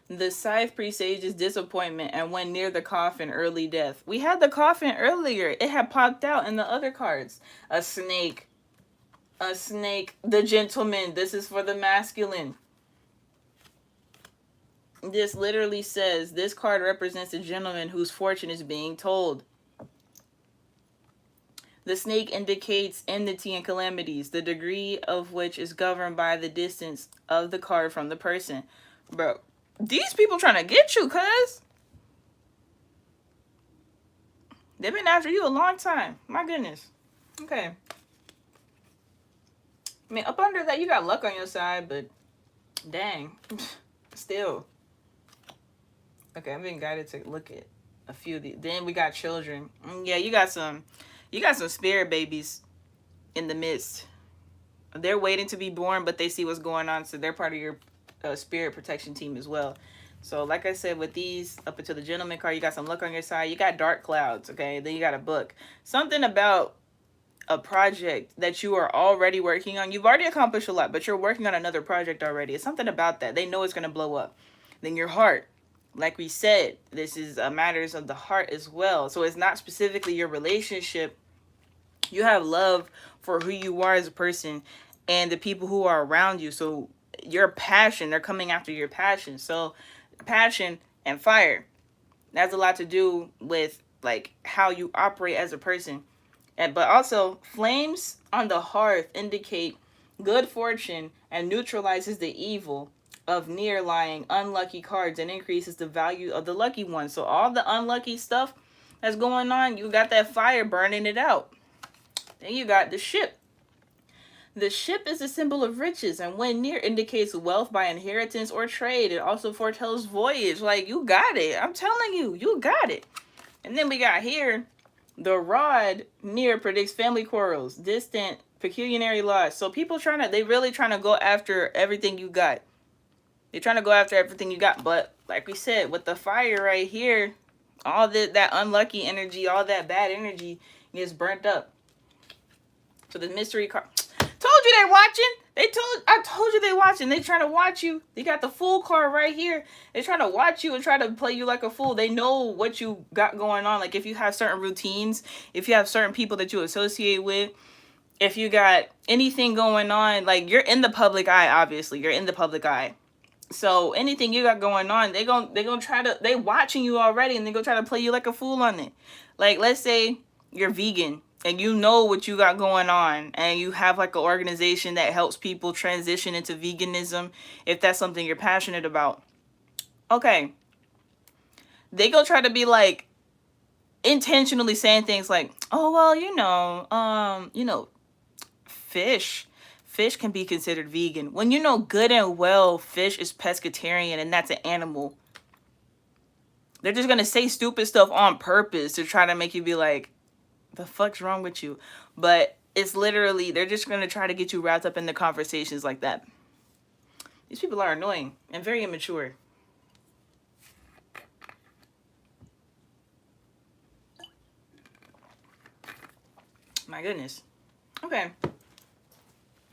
The scythe presages disappointment and when near the coffin, early death. We had the coffin earlier. It had popped out in the other cards. A snake. The gentleman. This is for the masculine. This literally says this card represents a gentleman whose fortune is being told. The snake indicates enmity and calamities, the degree of which is governed by the distance of the card from the person. Bro, these people trying to get you, cuz. They've been after you a long time. My goodness. Okay. I mean, up under that, you got luck on your side, but dang. Still. Okay, I'm being guided to look at a few of these. Then we got children. Yeah, you got some spirit babies in the midst. They're waiting to be born, but they see what's going on, so they're part of your spirit protection team as well. So like I said, with these up until the gentleman card, you got some luck on your side. You got dark clouds, okay? Then you got a book. Something about a project that you are already working on. You've already accomplished a lot, but you're working on another project already. It's something about that. They know it's going to blow up. Then your heart. Like we said, this is matters of the heart as well. So it's not specifically your relationship. You have love for who you are as a person and the people who are around you. So your passion, they're coming after your passion. So passion and fire, that's a lot to do with like how you operate as a person. But also flames on the hearth indicate good fortune and neutralizes the evil of near lying unlucky cards and increases the value of the lucky ones. So all the unlucky stuff that's going on, you got that fire burning it out. Then you got the ship. The ship is a symbol of riches, and when near indicates wealth by inheritance or trade. It also foretells voyage. Like, you got it. I'm telling you, you got it. And then we got here, the rod near predicts family quarrels, distant, pecuniary loss. So people they really trying to go after everything you got. They're trying to go after everything you got. But like we said, with the fire right here, all that unlucky energy, all that bad energy gets burnt up. So the mystery card. Told you they watching. I told you they watching. They trying to watch you. They got the fool card right here. They trying to watch you and try to play you like a fool. They know what you got going on. Like if you have certain routines, if you have certain people that you associate with, if you got anything going on, like you're in the public eye. Obviously, you're in the public eye. So anything you got going on, they gonna try to, they watching you already, and they gonna try to play you like a fool on it. Like let's say you're vegan and you know what you got going on, and you have like an organization that helps people transition into veganism, if that's something you're passionate about. Okay, they gonna try to be like intentionally saying things like, oh well, fish can be considered vegan, when you know good and well fish is pescatarian and that's an animal. They're just gonna say stupid stuff on purpose to try to make you be like, the fuck's wrong with you? But it's literally, they're just gonna try to get you wrapped up in the conversations like that. These people are annoying and very immature. My goodness. Okay.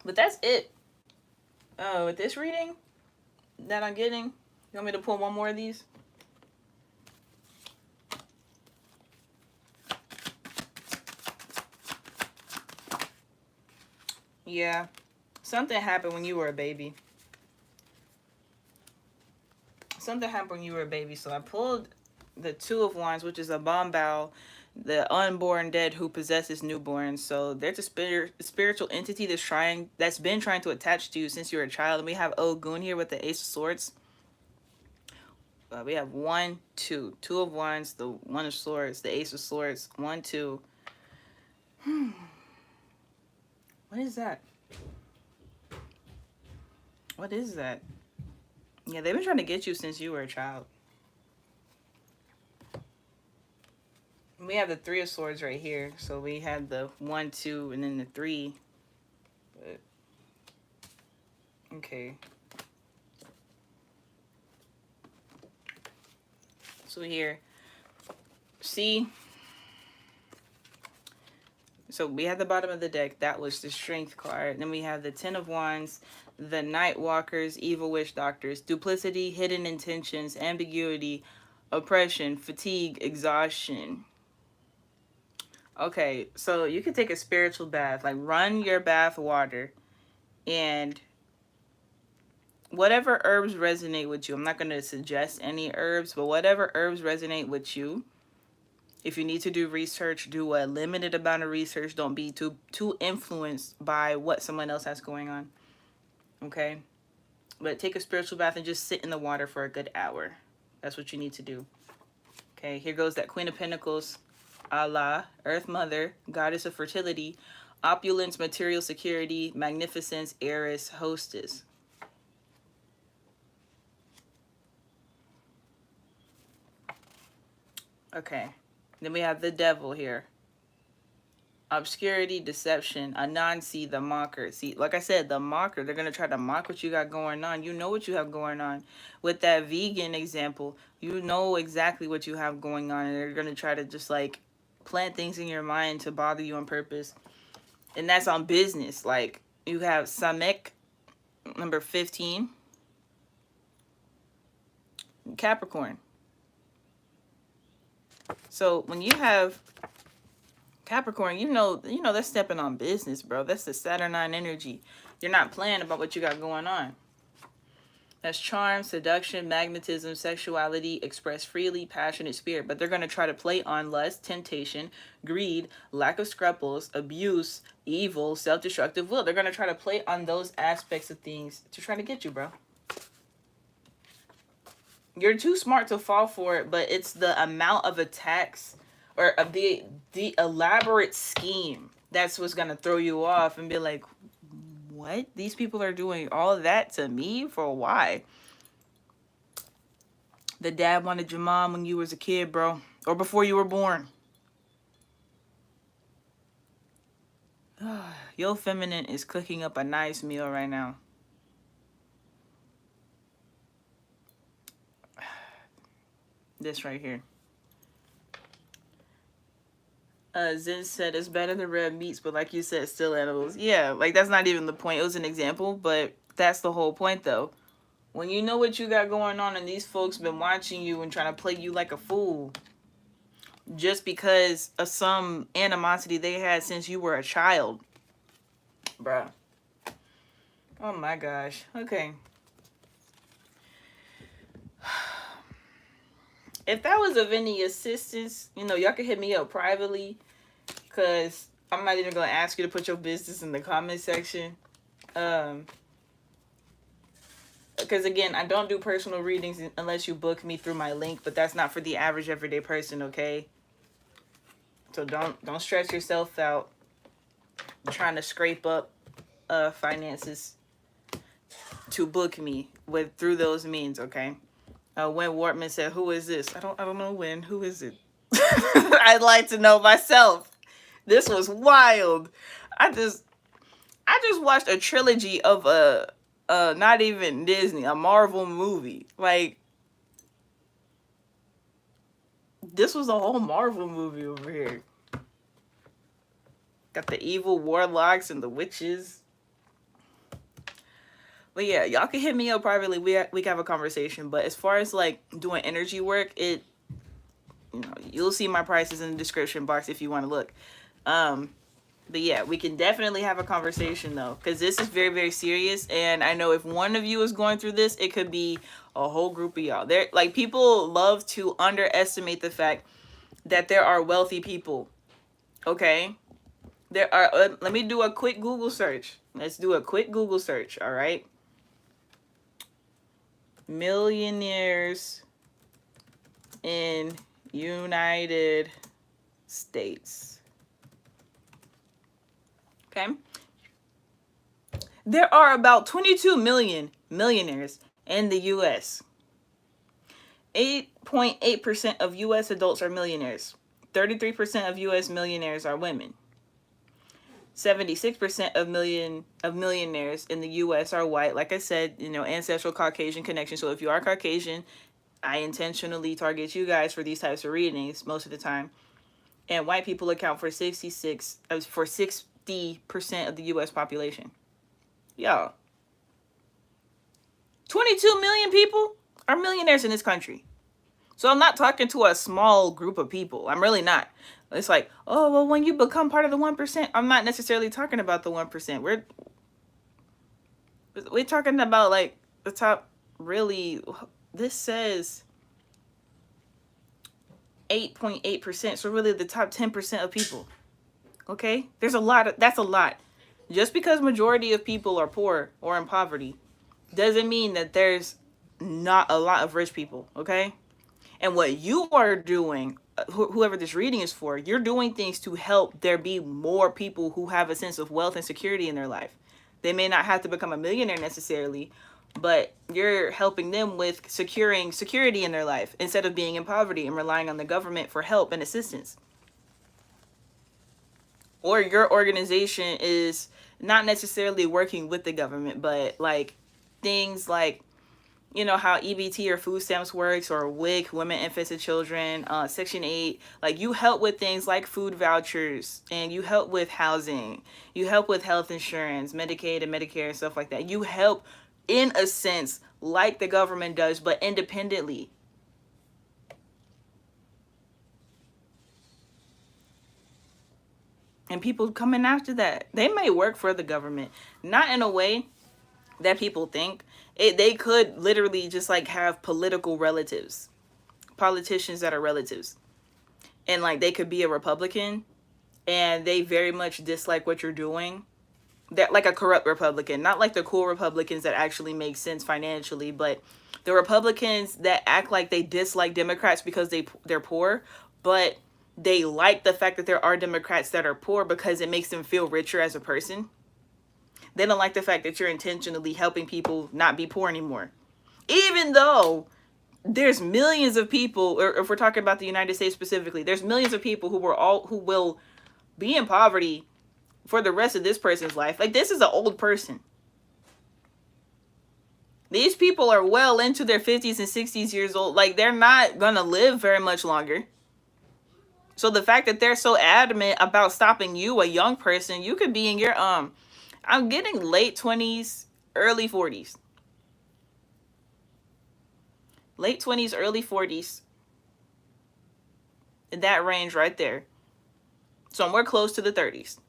But that's it. With this reading that I'm getting, you want me to pull one more of these? Yeah. Something happened when you were a baby. Something happened when you were a baby. So I pulled the Two of Wands, which is a bombal, the unborn dead who possesses newborns. So there's a spiritual entity that's been trying to attach to you since you were a child. And we have Ogun here with the Ace of Swords. We have 1, 2, Two of Wands, the One of Swords, the Ace of Swords, 1, 2. What is that? What is that? Yeah, they've been trying to get you since you were a child. We have the Three of Swords right here. So we have the 1, 2, and then the 3. But, okay. So here, see? So we had the bottom of the deck. That was the Strength card. Then we have the Ten of Wands, the Night Walkers, Evil Witch Doctors, Duplicity, Hidden Intentions, Ambiguity, Oppression, Fatigue, Exhaustion. Okay, so you can take a spiritual bath. Like, run your bath water. And whatever herbs resonate with you. I'm not going to suggest any herbs, but whatever herbs resonate with you. If you need to do research, do a limited amount of research. Don't be too influenced by what someone else has going on. Okay? But take a spiritual bath and just sit in the water for a good hour. That's what you need to do. Okay, here goes that Queen of Pentacles. Allah, Earth Mother, Goddess of Fertility, Opulence, Material Security, Magnificence, Heiress, Hostess. Okay, then we have the Devil here. Obscurity, Deception, Anansi, the Mocker. See, like I said, the Mocker, they're going to try to mock what you got going on. You know what you have going on. With that vegan example, you know exactly what you have going on. And they're going to try to just like plant things in your mind to bother you on purpose. And that's on business. Like, you have Samek, number 15. Capricorn. So when you have Capricorn, you know that's stepping on business, bro. That's the Saturnine energy. You're not playing about what you got going on. That's charm, seduction, magnetism, sexuality, express freely, passionate spirit. But they're going to try to play on lust, temptation, greed, lack of scruples, abuse, evil, self-destructive will. They're going to try to play on those aspects of things to try to get you, bro. You're too smart to fall for it, but it's the amount of attacks or of the elaborate scheme That's what's gonna throw you off and be like, what? These people are doing all of that to me for why? The dad wanted your mom when you was a kid, bro, or before you were born. Yo feminine is cooking up a nice meal right now. This right here. Zen said it's better than red meats, but like you said, still animals. Yeah, like that's not even the point. It was an example, but that's the whole point though. When you know what you got going on and these folks been watching you and trying to play you like a fool just because of some animosity they had since you were a child. Bruh. Oh my gosh. Okay. If that was of any assistance, y'all can hit me up privately, because I'm not even going to ask you to put your business in the comment section. Because again, I don't do personal readings unless you book me through my link, but that's not for the average everyday person, okay? So don't stress yourself out trying to scrape up finances to book me through those means, okay? When Wartman said, "Who is this?" I don't know when. Who is it? I'd like to know myself. This was wild. I just watched a trilogy of not even Disney, a Marvel movie. Like, this was a whole Marvel movie over here. Got the evil warlocks and the witches. But yeah, y'all can hit me up privately. We can have a conversation. But as far as like doing energy work, you'll see my prices in the description box if you want to look. But yeah, we can definitely have a conversation though, because this is very, very serious. And I know if one of you is going through this, it could be a whole group of y'all. Like, people love to underestimate the fact that there are wealthy people. Okay, there are. Let me do a quick Google search. Let's do a quick Google search. All right. Millionaires in United States. Okay. There are about 22 million millionaires in the U.S. 8.8% of U.S. adults are millionaires. 33% of U.S. millionaires are women. 76% of millionaires in the U.S. are white. Like I said, ancestral Caucasian connection. So if you are Caucasian, I intentionally target you guys for these types of readings most of the time. And white people account for 60% of the U.S. population. Y'all, 22 million people are millionaires in this country. So I'm not talking to a small group of people. I'm really not. It's like, oh, well, when you become part of the 1%, I'm not necessarily talking about the 1%. We're talking about like the top, really, this says 8.8%. So really the top 10% of people. Okay? That's a lot. Just because majority of people are poor or in poverty doesn't mean that there's not a lot of rich people, okay? And what you are doing, whoever this reading is for, you're doing things to help there be more people who have a sense of wealth and security in their life. They may not have to become a millionaire necessarily, but you're helping them with securing security in their life instead of being in poverty and relying on the government for help and assistance. Or your organization is not necessarily working with the government, but like things like, how EBT or food stamps works, or WIC, women, infants, and children, Section 8. Like, you help with things like food vouchers, and you help with housing. You help with health insurance, Medicaid and Medicare and stuff like that. You help in a sense like the government does, but independently. And people coming after that, they may work for the government, not in a way that people think. They could literally just like have political relatives, politicians that are relatives, and like they could be a Republican and they very much dislike what you're doing. That, like a corrupt Republican, not like the cool Republicans that actually make sense financially, but the Republicans that act like they dislike Democrats because they're poor, but they like the fact that there are Democrats that are poor because it makes them feel richer as a person. They don't like the fact that you're intentionally helping people not be poor anymore. Even though there's millions of people, or if we're talking about the United States specifically, there's millions of people who will be in poverty for the rest of this person's life. Like, this is an old person. These people are well into their 50s and 60s years old. Like, they're not gonna live very much longer. So the fact that they're so adamant about stopping you, a young person, you could be in your I'm getting late 20s, early 40s. Late 20s, early 40s. In that range right there. Somewhere close to the 30s.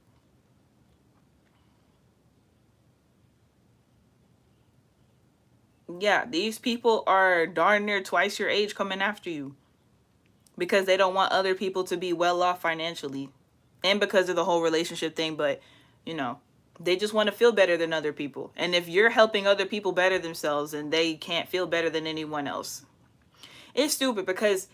Yeah, these people are darn near twice your age coming after you. Because they don't want other people to be well off financially. And because of the whole relationship thing, but, you know, they just want to feel better than other people. And if you're helping other people better themselves and they can't feel better than anyone else, it's stupid. Because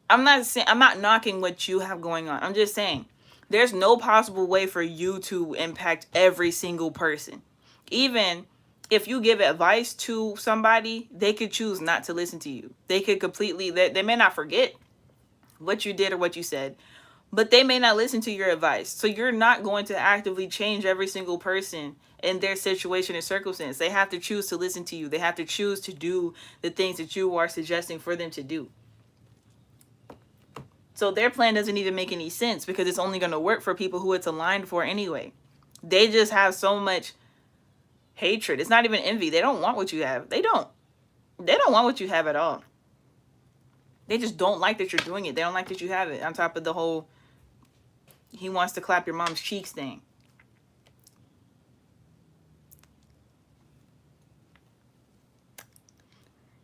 I'm not knocking what you have going on. I'm just saying there's no possible way for you to impact every single person. Even if you give advice to somebody, they could choose not to listen to you. They could completely, they may not forget what you did or what you said, but they may not listen to your advice. So you're not going to actively change every single person in their situation and circumstance. They have to choose to listen to you. They have to choose to do the things that you are suggesting for them to do. So their plan doesn't even make any sense because it's only going to work for people who it's aligned for anyway. They just have so much hatred. It's not even envy. They don't want what you have. They don't want what you have at all. They just don't like that you're doing it. They don't like that you have it. On top of the whole, he wants to clap your mom's cheeks thing.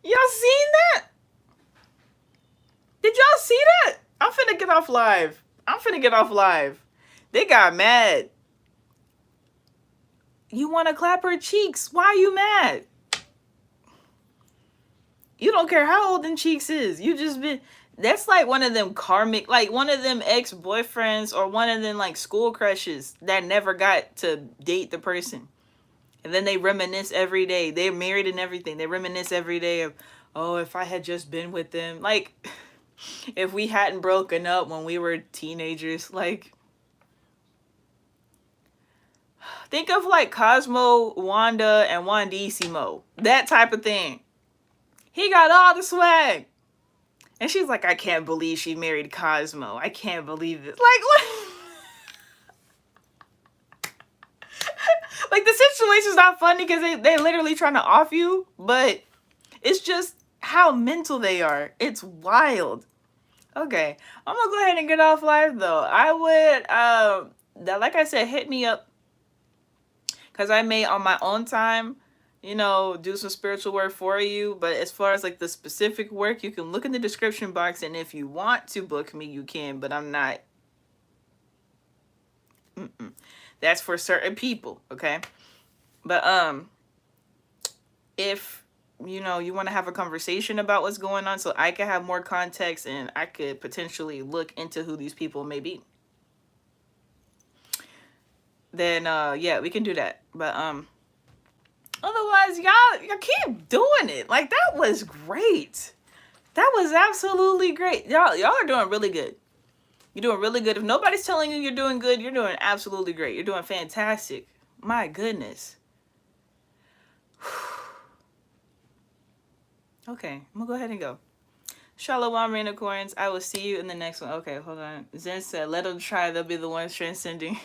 Y'all seen that? Did y'all see that? I'm finna get off live. They got mad. You want to clap her cheeks? Why are you mad? You don't care how old them cheeks is. You just been... That's like one of them karmic, like one of them ex-boyfriends or one of them like school crushes that never got to date the person. And then they reminisce every day. They're married and everything. They reminisce every day of, oh, if I had just been with them. Like, if we hadn't broken up when we were teenagers. Like, think of like Cosmo, Wanda, and Wandissimo. That type of thing. He got all the swag. And she's like, I can't believe she married Cosmo. I can't believe it. Like, what? Like, the situation's not funny because they literally trying to off you. But it's just how mental they are. It's wild. Okay. I'm going to go ahead and get off live, though. I would, like I said, hit me up. Because I may, on my own time, you know, do some spiritual work for you. But as far as like the specific work, you can look in the description box, and if you want to book me, you can, but I'm not. That's for certain people, okay? But if you know you want to have a conversation about what's going on so I can have more context and I could potentially look into who these people may be, then yeah, we can do that. But otherwise, y'all keep doing it. Like, that was great. That was absolutely great. Y'all are doing really good. You're doing really good. If nobody's telling you you're doing good, you're doing absolutely great. You're doing fantastic. My goodness. Okay, I'm gonna go ahead and go. Shalom, Rainicorns. I will see you in the next one. Okay, hold on. Zen said, let them try. They'll be the ones transcending.